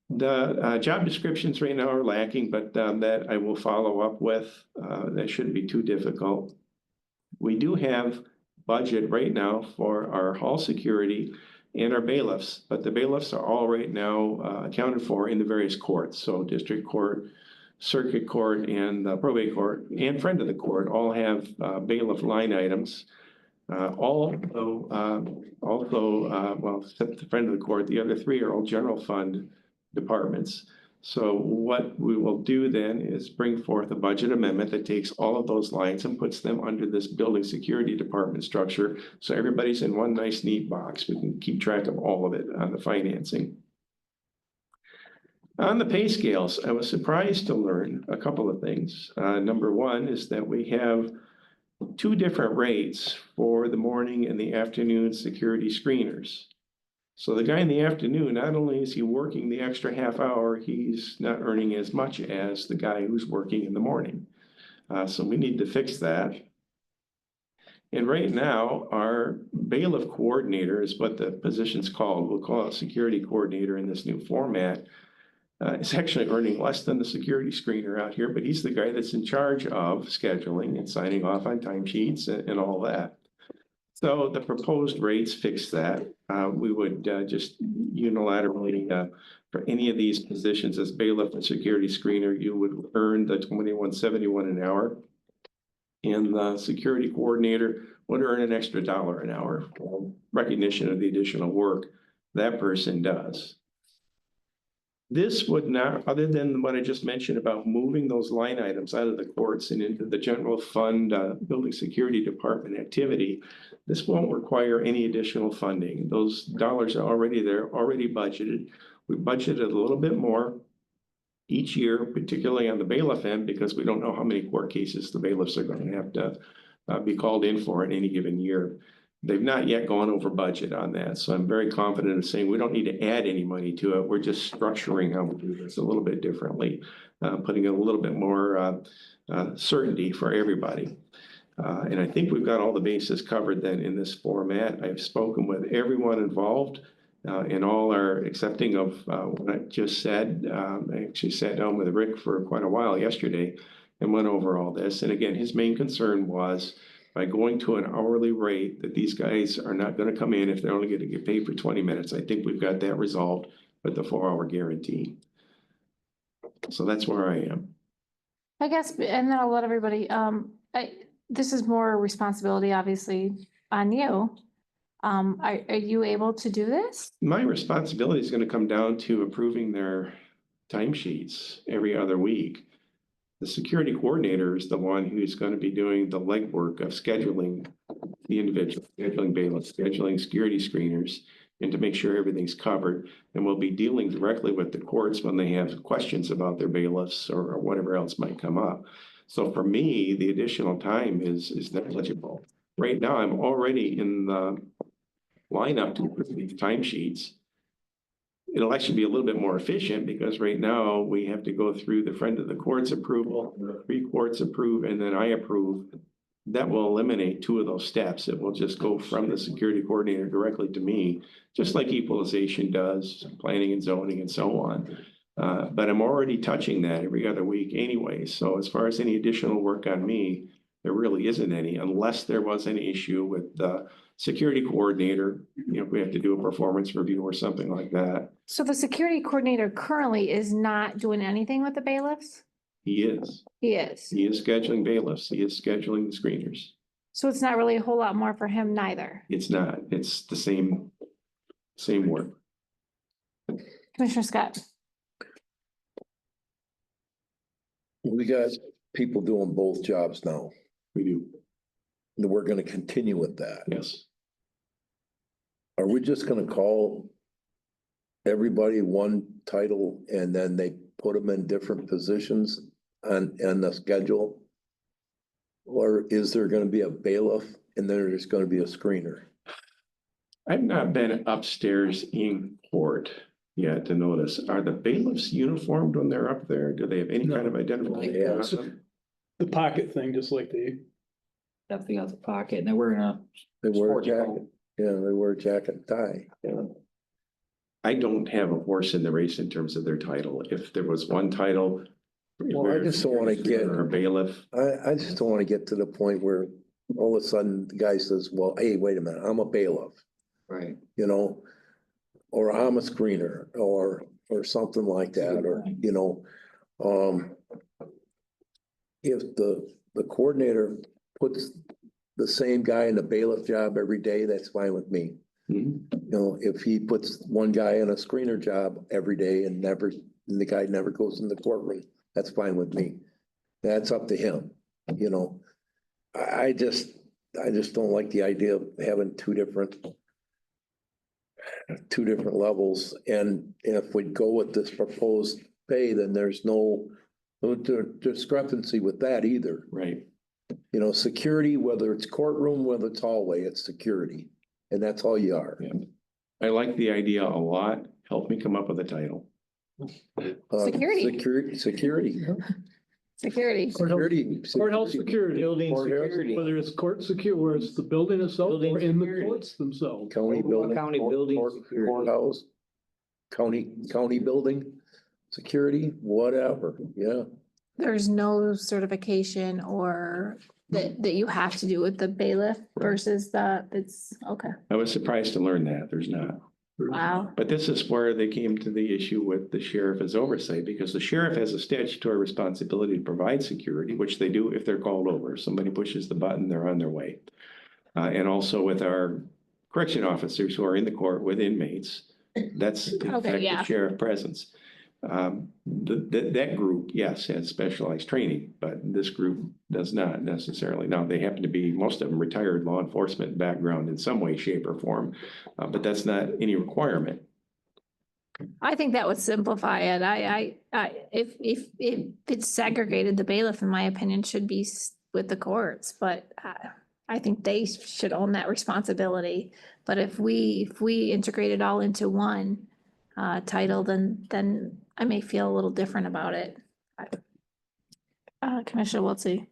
The job descriptions right now are lacking, but that I will follow up with. That shouldn't be too difficult. We do have budget right now for our hall security and our bailiffs, but the bailiffs are all right now accounted for in the various courts. So district court, circuit court, and probate court, and friend of the court all have bailiff line items. Well, except the friend of the court, the other three are all general fund departments. So what we will do then is bring forth a budget amendment that takes all of those lines and puts them under this building security department structure. So everybody's in one nice neat box. We can keep track of all of it on the financing. On the pay scales, I was surprised to learn a couple of things. Number one is that we have two different rates for the morning and the afternoon security screeners. So the guy in the afternoon, not only is he working the extra half hour, he's not earning as much as the guy who's working in the morning. So we need to fix that. And right now, our bailiff coordinator is what the position's called. We'll call it security coordinator in this new format. Is actually earning less than the security screener out here, but he's the guy that's in charge of scheduling and signing off on timesheets and all that. So the proposed rates fix that. We would just unilaterally, for any of these positions as bailiff and security screener, you would earn the $21.71 an hour. And the security coordinator would earn an extra $1 an hour for recognition of the additional work that person does. This would not, other than what I just mentioned about moving those line items out of the courts and into the general fund building security department activity, this won't require any additional funding. Those dollars are already there, already budgeted. We budgeted a little bit more each year, particularly on the bailiff end, because we don't know how many court cases the bailiffs are going to have to be called in for in any given year. They've not yet gone over budget on that. So I'm very confident in saying we don't need to add any money to it. We're just structuring how we do this a little bit differently, putting a little bit more certainty for everybody. And I think we've got all the bases covered then in this format. I've spoken with everyone involved and all are accepting of what I just said. I actually sat down with Rick for quite a while yesterday and went over all this. And again, his main concern was by going to an hourly rate that these guys are not going to come in if they're only going to get paid for 20 minutes. I think we've got that resolved with the 4-hour guarantee. So that's where I am. I guess, and then I'll let everybody, this is more responsibility, obviously, on you. Are you able to do this? My responsibility is going to come down to approving their timesheets every other week. The security coordinator is the one who's going to be doing the legwork of scheduling the individual, scheduling bailiffs, scheduling security screeners, and to make sure everything's covered. And we'll be dealing directly with the courts when they have questions about their bailiffs or whatever else might come up. So for me, the additional time is negligible. Right now, I'm already in the lineup to approve these timesheets. It'll actually be a little bit more efficient because right now we have to go through the friend of the court's approval, the 3 courts approve, and then I approve. That will eliminate 2 of those steps. It will just go from the security coordinator directly to me, just like equalization does, planning and zoning and so on. But I'm already touching that every other week anyway. So as far as any additional work on me, there really isn't any, unless there was an issue with the security coordinator, if we have to do a performance review or something like that. So the security coordinator currently is not doing anything with the bailiffs? He is. He is. He is scheduling bailiffs. He is scheduling the screeners. So it's not really a whole lot more for him neither. It's not. It's the same work. Commissioner Scott? We got people doing both jobs now. We do. And we're gonna continue with that. Yes. Are we just gonna call everybody one title and then they put them in different positions on the schedule? Or is there gonna be a bailiff and then there's gonna be a screener? I've not been upstairs in court yet to notice. Are the bailiffs uniformed when they're up there? Do they have any kind of identification? Yes. The pocket thing, just like the, Definitely got the pocket and they're wearing a. They wear a Sport jacket. coat. Yeah, they wear a jacket and tie. Yeah. I don't have a horse in the race in terms of their title. If there was one title. Well, I just don't wanna get- Or a bailiff. I just don't wanna get to the point where all of a sudden the guy says, well, hey, wait a minute, I'm a bailiff, Right. you know? Or I'm a screener or something like that, or, you know, if the coordinator puts the same guy in the bailiff job every day, that's fine with me. Mhm. You know, if he puts one guy in a screener job every day and the guy never goes in the courtroom, that's fine with me. That's up to him, you know. I just don't like the idea of having two different levels. And if we go with this proposed pay, then there's no discrepancy with that either. Right. You know, security, whether it's courtroom, whether it's hallway, it's security. And that's all you are. Yeah. I like the idea a lot. Help me come up with a title. Security. Security. Security. Courthouse security, Building Courthouse. security. whether it's court secure, where it's the building itself Building or in the security. courts themselves. County Ogemaw building. County building security. Courthouse. County building, security, whatever, yeah. There's no certification or that you have to do with the bailiff versus it's, okay, I was surprised to learn that. There's not. wow. But this is where they came to the issue with the sheriff as oversight, because the sheriff has a statutory responsibility to provide security, which they do if they're called over. If somebody pushes the button, they're on their way. And also with our correction officers who are in the court with inmates, that's in Okay, fact yeah. the sheriff presence. That group, yes, has specialized training, but this group does not necessarily. Now, they happen to be, most of them retired law enforcement background in some way, shape or form, but that's not any requirement. I think that would simplify it. If it's segregated, the bailiff, in my opinion, should be with the courts, but I think they should own that responsibility. But if we integrate it all into one title, then I may feel a little different about it. Commissioner Wiltie.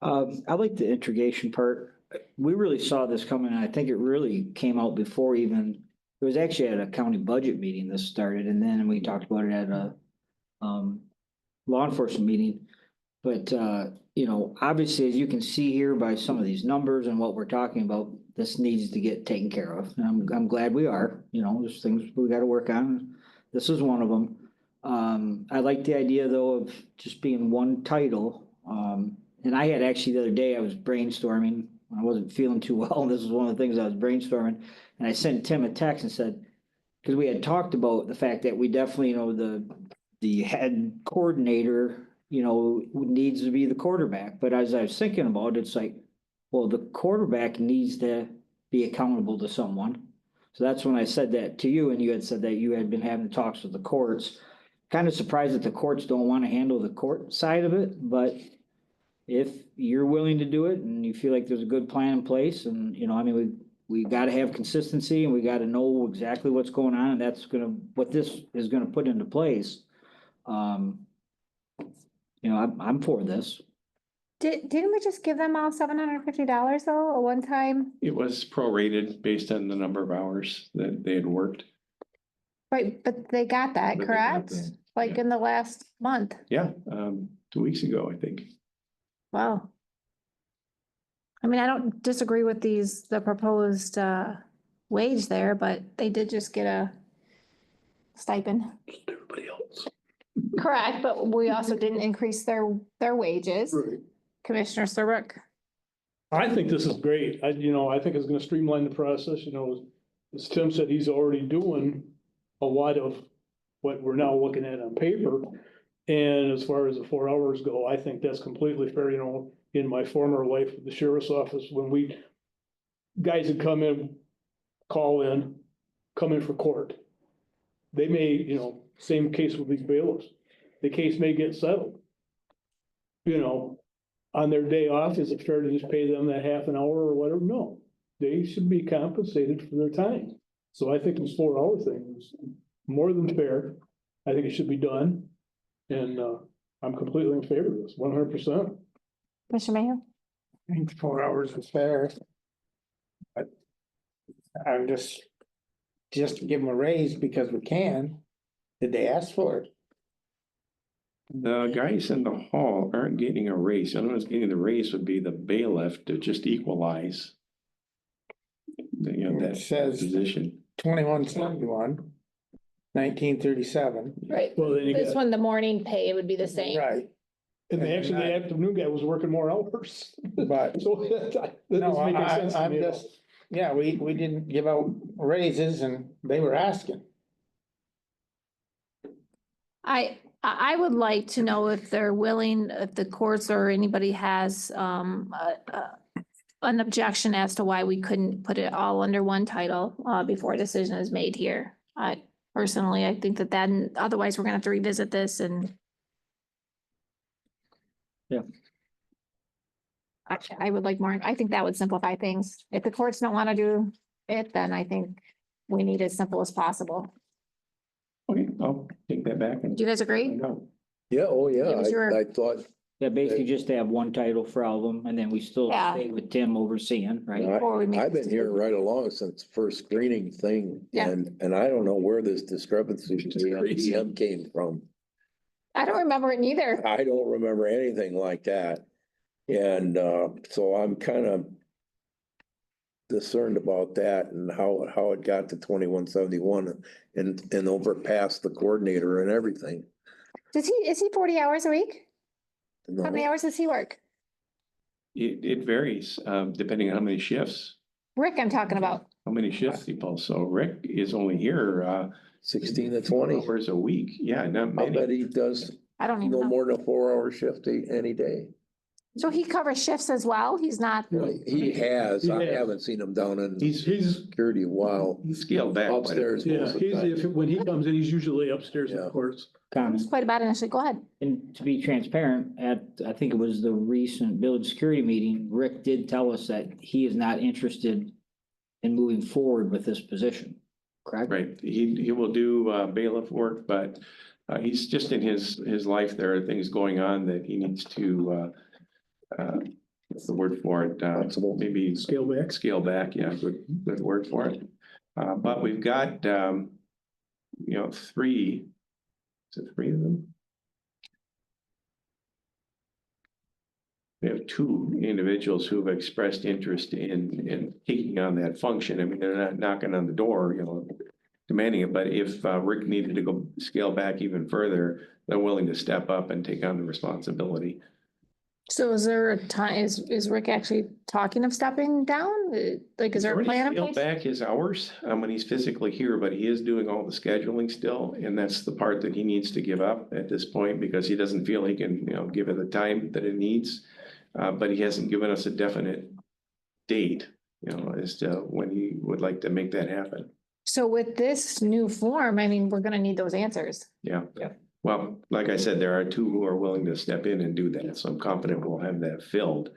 I like the integration part. We really saw this coming, and I think it really came out before even, it was actually at a county budget meeting this started, and then we talked about it at a law enforcement meeting. But you know, obviously, as you can see here by some of these numbers and what we're talking about, this needs to get taken care of. And I'm glad we are, you know, there's things we gotta work on. This is one of them. I like the idea though of just being one title. And I had actually the other day, I was brainstorming, I wasn't feeling too well. This is one of the things I was brainstorming. And I sent Tim a text and said, because we had talked about the fact that we definitely, you know, the head coordinator, you know, needs to be the quarterback. But as I was thinking about it, it's like, well, the quarterback needs to be accountable to someone. So that's when I said that to you, and you had said that you had been having talks with the courts. Kind of surprised that the courts don't want to handle the court side of it, but if you're willing to do it and you feel like there's a good plan in place, and, you know, I mean, we gotta have consistency and we gotta know exactly what's going on, and that's what this is gonna put into place. You know, I'm for this. Didn't we just give them all $750 though, a one time? It was prorated based on the number of hours that they had worked. Right, but they got that, But they got correct? that, Like yeah. in the last month. Yeah, 2 weeks ago, I think. Wow. I mean, I don't disagree with the proposed wage there, but they did just get a stipend. Everybody else. Correct, but we also didn't increase their wages. Right. Commissioner Serbrook. I think this is great. I think it's gonna streamline the process, as Tim said, he's already doing a lot of what we're now looking at on paper. And as far as the 4 hours go, I think that's completely fair, in my former life at the sheriff's office, when guys would come in, come in for court. They may, same case with these bailiffs, the case may get settled. On their day off, is it fair to just pay them that half an hour or whatever? No, they should be compensated for their time. So I think this 4 hour thing is more than fair. I think it should be done. And I'm completely in favor of this, 100%. Mr. Mayor. I think 4 hours is fair. But I'm just to give them a raise because we can. Did they ask for it? The guys in the hall aren't getting a raise. The only one's getting the raise would be the bailiff to just equalize. It That says position. 2171, 1937. Right. Well, then you This got, one, the morning pay would be the same. Right, and actually the afternoon guy was working more hours. but So that no, doesn't make any sense to I'm me at all. just, yeah, we didn't give out raises and they were asking. I would like to know if they're willing, if the courts or anybody has, an objection as to why we couldn't put it all under one title, before a decision is made here. I personally, I think that then, otherwise we're gonna have to revisit this and. Yeah. I would like more, I think that would simplify things. If the courts don't wanna do it, then I think we need as simple as possible. Okay, I'll take that back and. Do you guys agree? No. Yeah, oh, yeah, It was your- I thought, Yeah, basically just to have one title for all of them, and then we still Yeah. stay with Tim overseeing, right? Before we make I've this been hearing decision. right along since first screening thing. Yeah. And I don't know where this discrepancy between crazy. PM came from. I don't remember it neither. I don't remember anything like that. And so I'm kind of concerned about that and how it got to 2171 and over past the coordinator and everything. Is he 40 hours a week? No. How many hours does he work? It varies, depending on how many shifts, Rick, I'm talking about. how many shifts he pulls. So Rick is only here, 16 to 20. hours a week. Yeah, not I bet many. he does I don't even no know. more than a 4-hour shift any day. So he covers shifts as well? He's not, He has, I He has. haven't seen him down in He's security a while. He's scaled back. quite a bit. Upstairs. Yeah, most of the he's, time. when he comes in, he's usually upstairs in the Yeah. courts. Comments. quite about it initially. Go ahead. And to be transparent, I think it was the recent village security meeting, Rick did tell us that he is not interested in moving forward with this position, correct? Right, he will do bailiff work, but he's just in his life, there are things going on that he needs to what's the word for it? Maybe Scale back. scale back, yeah, good word for it. But we've got three, is it three of them? We have two individuals who have expressed interest in taking on that function. I mean, they're not knocking on the door, demanding it, but if Rick needed to go scale back even further, they're willing to step up and take on the responsibility. So is there a time, is Rick actually talking of stepping down? Like, is there a He's plan in already scaled place? back his hours when he's physically here, but he is doing all the scheduling still, and that's the part that he needs to give up at this point because he doesn't feel he can, give it the time that it needs. But he hasn't given us a definite date, as to when he would like to make that happen. So with this new form, I mean, we're gonna need those answers. Yeah. Yeah. Well, like I said, there are two who are willing to step in and do that, so I'm confident we'll have that filled.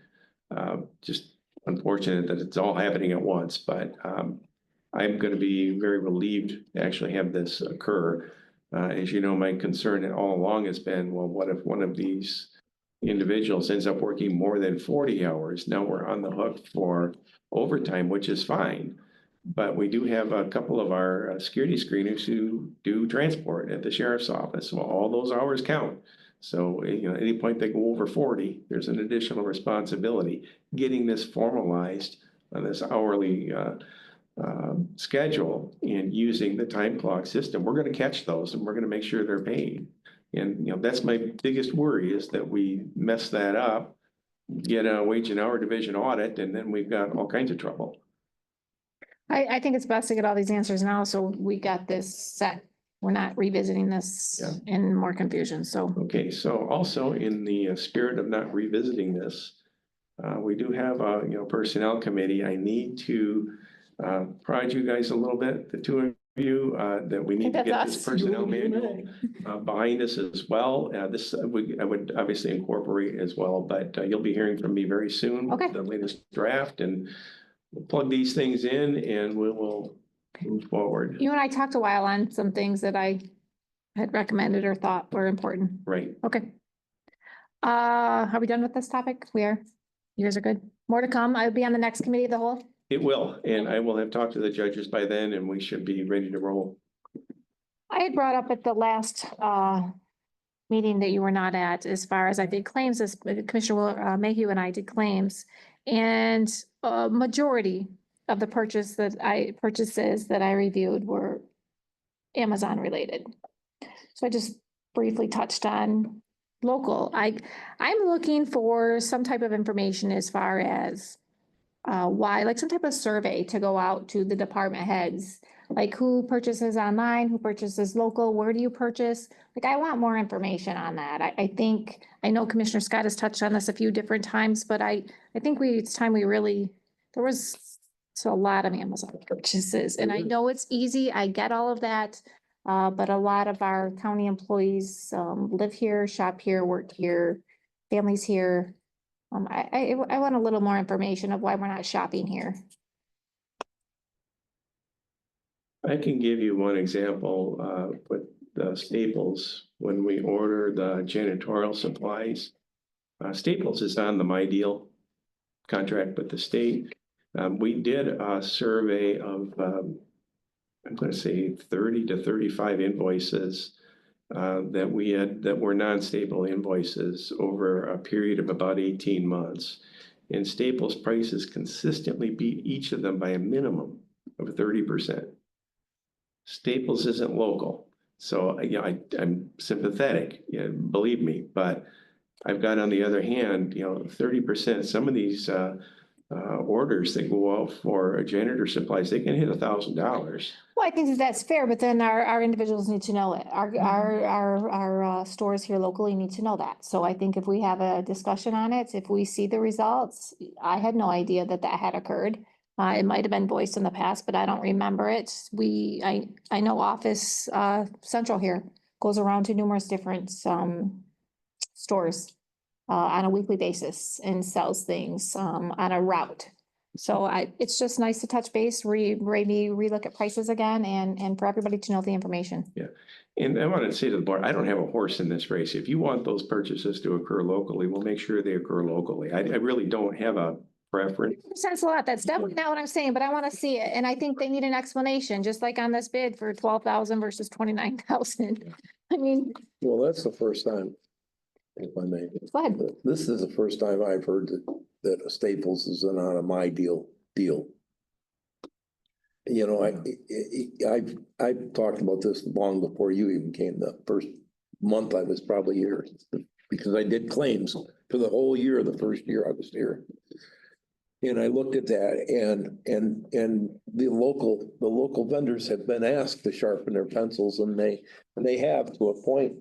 Just unfortunate that it's all happening at once, but I'm gonna be very relieved to actually have this occur. As you know, my concern all along has been, well, what if one of these individuals ends up working more than 40 hours? Now we're on the hook for overtime, which is fine. But we do have a couple of our security screeners who do transport at the sheriff's office. So all those hours count. So, at any point they go over 40, there's an additional responsibility. Getting this formalized on this hourly schedule and using the time clock system, we're going to catch those and we're going to make sure they're paid. And, that's my biggest worry is that we mess that up, get a wage and hour division audit, and then we've got all kinds of trouble. I think it's best to get all these answers now, so we got this set. We're not revisiting this Yeah. in more confusion, so. Okay, so also in the spirit of not revisiting this, we do have a, personnel committee. I need to prod you guys a little bit, the two of you, that we need to That's get this us. personnel manual behind us as well. This, I would obviously incorporate as well, but you'll be hearing from me very soon. Okay. The latest draft, and we'll plug these things in and we will move forward. You and I talked a while on some things that I had recommended or thought were important. Right. Okay. Are we done with this topic? We are. You guys are good. More to come. I'll be on the next committee of the whole. It will, and I will have talked to the judges by then and we should be ready to roll. I had brought up at the last meeting that you were not at, as far as I did claims, as Commissioner Mayhew and I did claims. And a majority of the purchases that I reviewed were Amazon related. So I just briefly touched on local. I'm looking for some type of information as far as why, like some type of survey to go out to the department heads, like who purchases online, who purchases local, where do you purchase? Like, I want more information on that. I think, I know Commissioner Scott has touched on this a few different times, but I think it's time we really, there was a lot of Amazon purchases, and I know it's easy, I get all of that. But a lot of our county employees, live here, shop here, work here, families here. I want a little more information of why we're not shopping here. I can give you one example, with the Staples, when we order the janitorial supplies. Staples is on the My Deal contract with the state. We did a survey of, I'm gonna say 30 to 35 invoices that were non-staple invoices over a period of about 18 months. And Staples prices consistently beat each of them by a minimum of 30%. Staples isn't local. So, I'm sympathetic, believe me, but I've got on the other hand, 30%, some of these orders that go out for janitor supplies, they can hit $1,000. Well, I think that that's fair, but then our individuals need to know it. Our stores here locally need to know that. So I think if we have a discussion on it, if we see the results, I had no idea that had occurred. It might have been voiced in the past, but I don't remember it. I know Office Central here goes around to numerous different stores on a weekly basis and sells things on a route. So it's just nice to touch base, maybe relook at prices again and for everybody to know the information. Yeah, and I want to say to the board, I don't have a horse in this race. If you want those purchases to occur locally, we'll make sure they occur locally. I really don't have a preference. Sense a lot. That's definitely not what I'm saying, but I want to see it. And I think they need an explanation, just like on this bid for 12,000 versus 29,000. I mean, Well, that's the first time, if I may. go ahead. This is the first time I've heard that a Staples is on a My Deal. You know, I've talked about this long before you even came. The first month I was probably here, because I did claims for the whole year, the first year I was here. And I looked at that and the local vendors have been asked to sharpen their pencils, and they have to a point.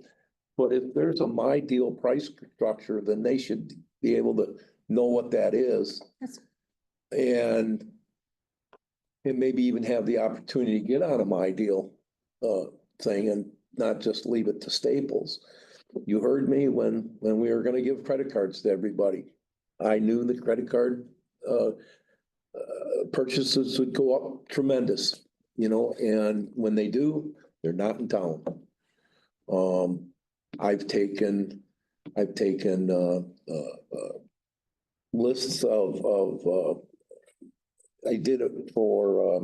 But if there's a My Deal price structure, then they should be able to know what that is. And maybe even have the opportunity to get on a My Deal thing and not just leave it to Staples. You heard me when we were gonna give credit cards to everybody. I knew the credit card purchases would go up tremendous, and when they do, they're not in town. I've taken lists of I did it for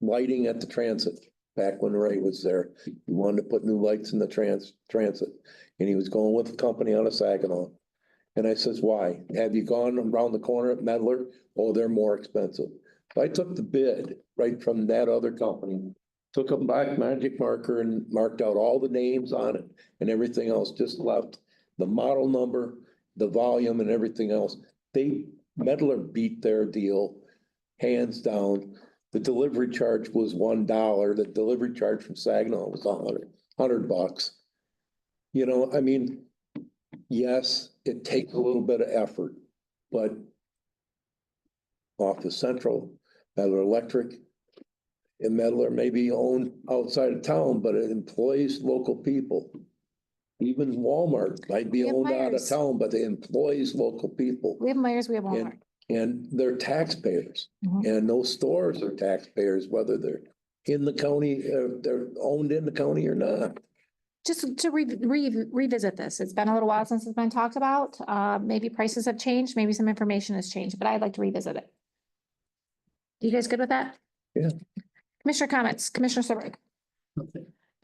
lighting at the transit back when Ray was there. He wanted to put new lights in the transit, and he was going with a company out of Saginaw. And I says, why? Have you gone around the corner at Medler? Oh, they're more expensive. So I took the bid right from that other company, took a black magic marker and marked out all the names on it and everything else, just left the model number, the volume and everything else. Medler beat their deal hands down. The delivery charge was $1. The delivery charge from Saginaw was $100. I mean, yes, it takes a little bit of effort, but Office Central, Medler Electric, and Medler may be owned outside of town, but it employs local people. Even Walmart might be owned out of town, but it employs local people. We have Myers, we have Walmart. And they're taxpayers, and those stores are taxpayers, whether they're in the county, they're owned in the county or not. Just to revisit this, it's been a little while since it's been talked about. Maybe prices have changed, maybe some information has changed, but I'd like to revisit it. You guys good with that? Yeah. Commissioner comments, Commissioner Serbrook.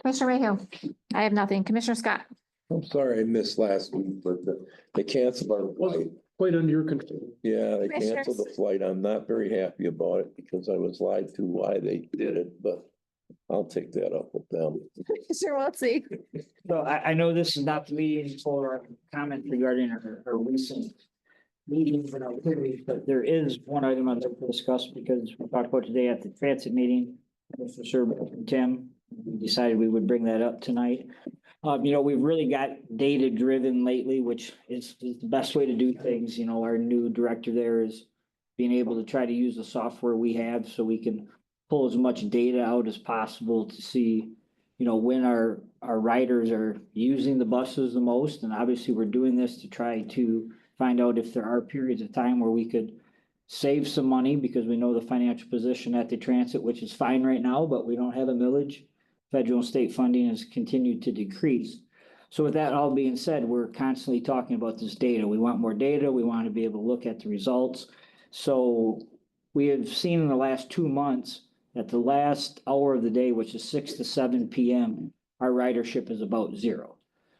Commissioner Mayhew, I have nothing. Commissioner Scott. I'm sorry I missed last week, but they canceled our flight. Quite under your control. Yeah, they canceled the Commissioners. flight. I'm not very happy about it because I was lied to why they did it, but I'll take that up with them. Sure, we'll see. So I know this is not the meeting for comment regarding our recent meetings and activities, but there is one item I'd like to discuss because we talked about today at the transit meeting. Mr. Sherbert and Tim, we decided we would bring that up tonight. We've really got data driven lately, which is the best way to do things. Our new director there is being able to try to use the software we have so we can pull as much data out as possible to see, when our riders are using the buses the most. And obviously we're doing this to try to find out if there are periods of time where we could save some money because we know the financial position at the transit, which is fine right now, but we don't have a millage. Federal and state funding has continued to decrease. So with that all being said, we're constantly talking about this data. We want more data. We want to be able to look at the results. So we have seen in the last 2 months that the last hour of the day, which is 6 to 7 PM, our ridership is about zero.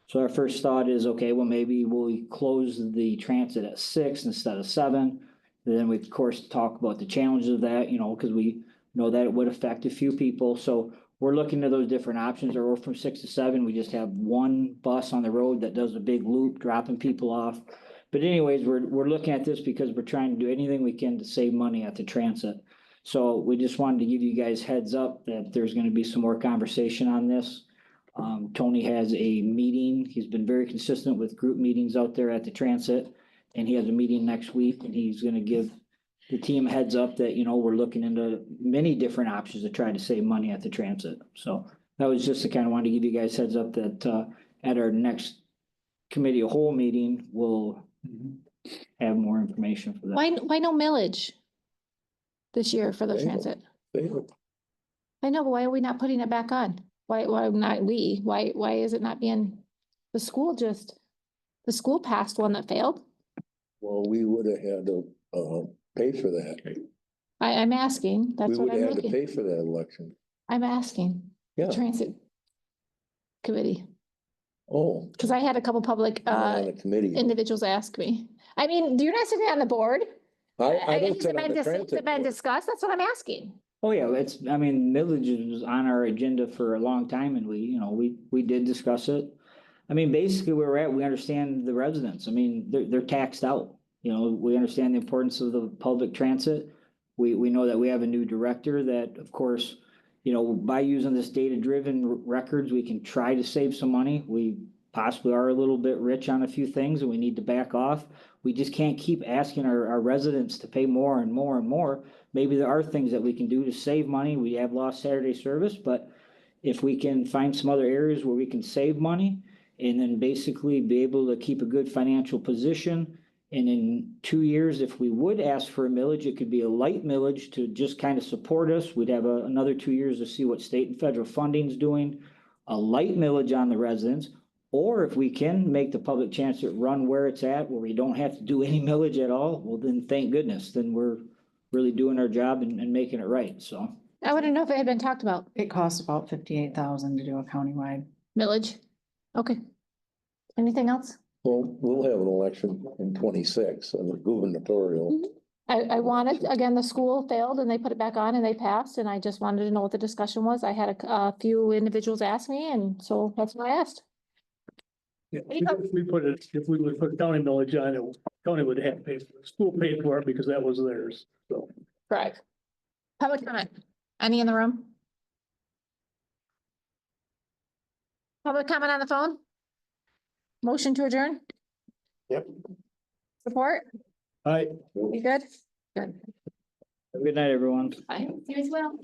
So our first thought is, okay, well, maybe we'll close the transit at 6 instead of 7. And then we, of course, talk about the challenges of that, because we know that it would affect a few people. So we're looking at those different options, or from 6 to 7, we just have one bus on the road that does a big loop, dropping people off. But anyways, we're looking at this because we're trying to do anything we can to save money at the transit. So we just wanted to give you guys heads up that there's gonna be some more conversation on this. Tony has a meeting. He's been very consistent with group meetings out there at the transit. And he has a meeting next week and he's gonna give the team a heads up that, we're looking into many different options to try to save money at the transit. So that was just to kind of want to give you guys heads up that, at our next committee of whole meeting, we'll have more information for that. Why no millage this year for the They don't. transit? They don't- I know, but why are we not putting it back on? Why not we? Why is it not being, the school passed one that failed? Well, we would have had to, pay for that. I'm asking, We that's what would I'm have had to looking, pay for that election. I'm asking. Yeah. Transit committee, Oh. because I had a couple public, you're not on the committee. individuals ask me. I mean, you're not sitting on the board. I don't Has sit it on been the transit been board. discussed? That's what I'm asking. Oh, yeah, millage was on our agenda for a long time and we did discuss it. Basically where we're at, we understand the residents. They're taxed out. We understand the importance of the public transit. We know that we have a new director that, of course, by using this data-driven records, we can try to save some money. We possibly are a little bit rich on a few things and we need to back off. We just can't keep asking our residents to pay more and more and more. Maybe there are things that we can do to save money. We have lost Saturday service, but if we can find some other areas where we can save money and then basically be able to keep a good financial position. And in 2 years, if we would ask for a millage, it could be a light millage to just kind of support us. We'd have another 2 years to see what state and federal funding is doing. A light millage on the residents, or if we can make the public transit run where it's at, where we don't have to do any millage at all, well, then thank goodness, then we're really doing our job and making it right, so. I want to know if it had been talked about. It costs about 58,000 to do a countywide. Millage. Okay. Anything else? Well, we'll have an election in 26, a gubernatorial. I wanted, again, the school failed and they put it back on and they passed, and I just wanted to know what the discussion was. I had a few individuals ask me, and so that's why I asked. Yeah, if we would put county millage on it, county would have to pay for it. School paid for it because that was theirs, so. Correct. Public comment. Any in the room? Public comment on the phone? Motion to adjourn? Yep. Support? I. You good? Good. Good night, everyone. Bye. You as well.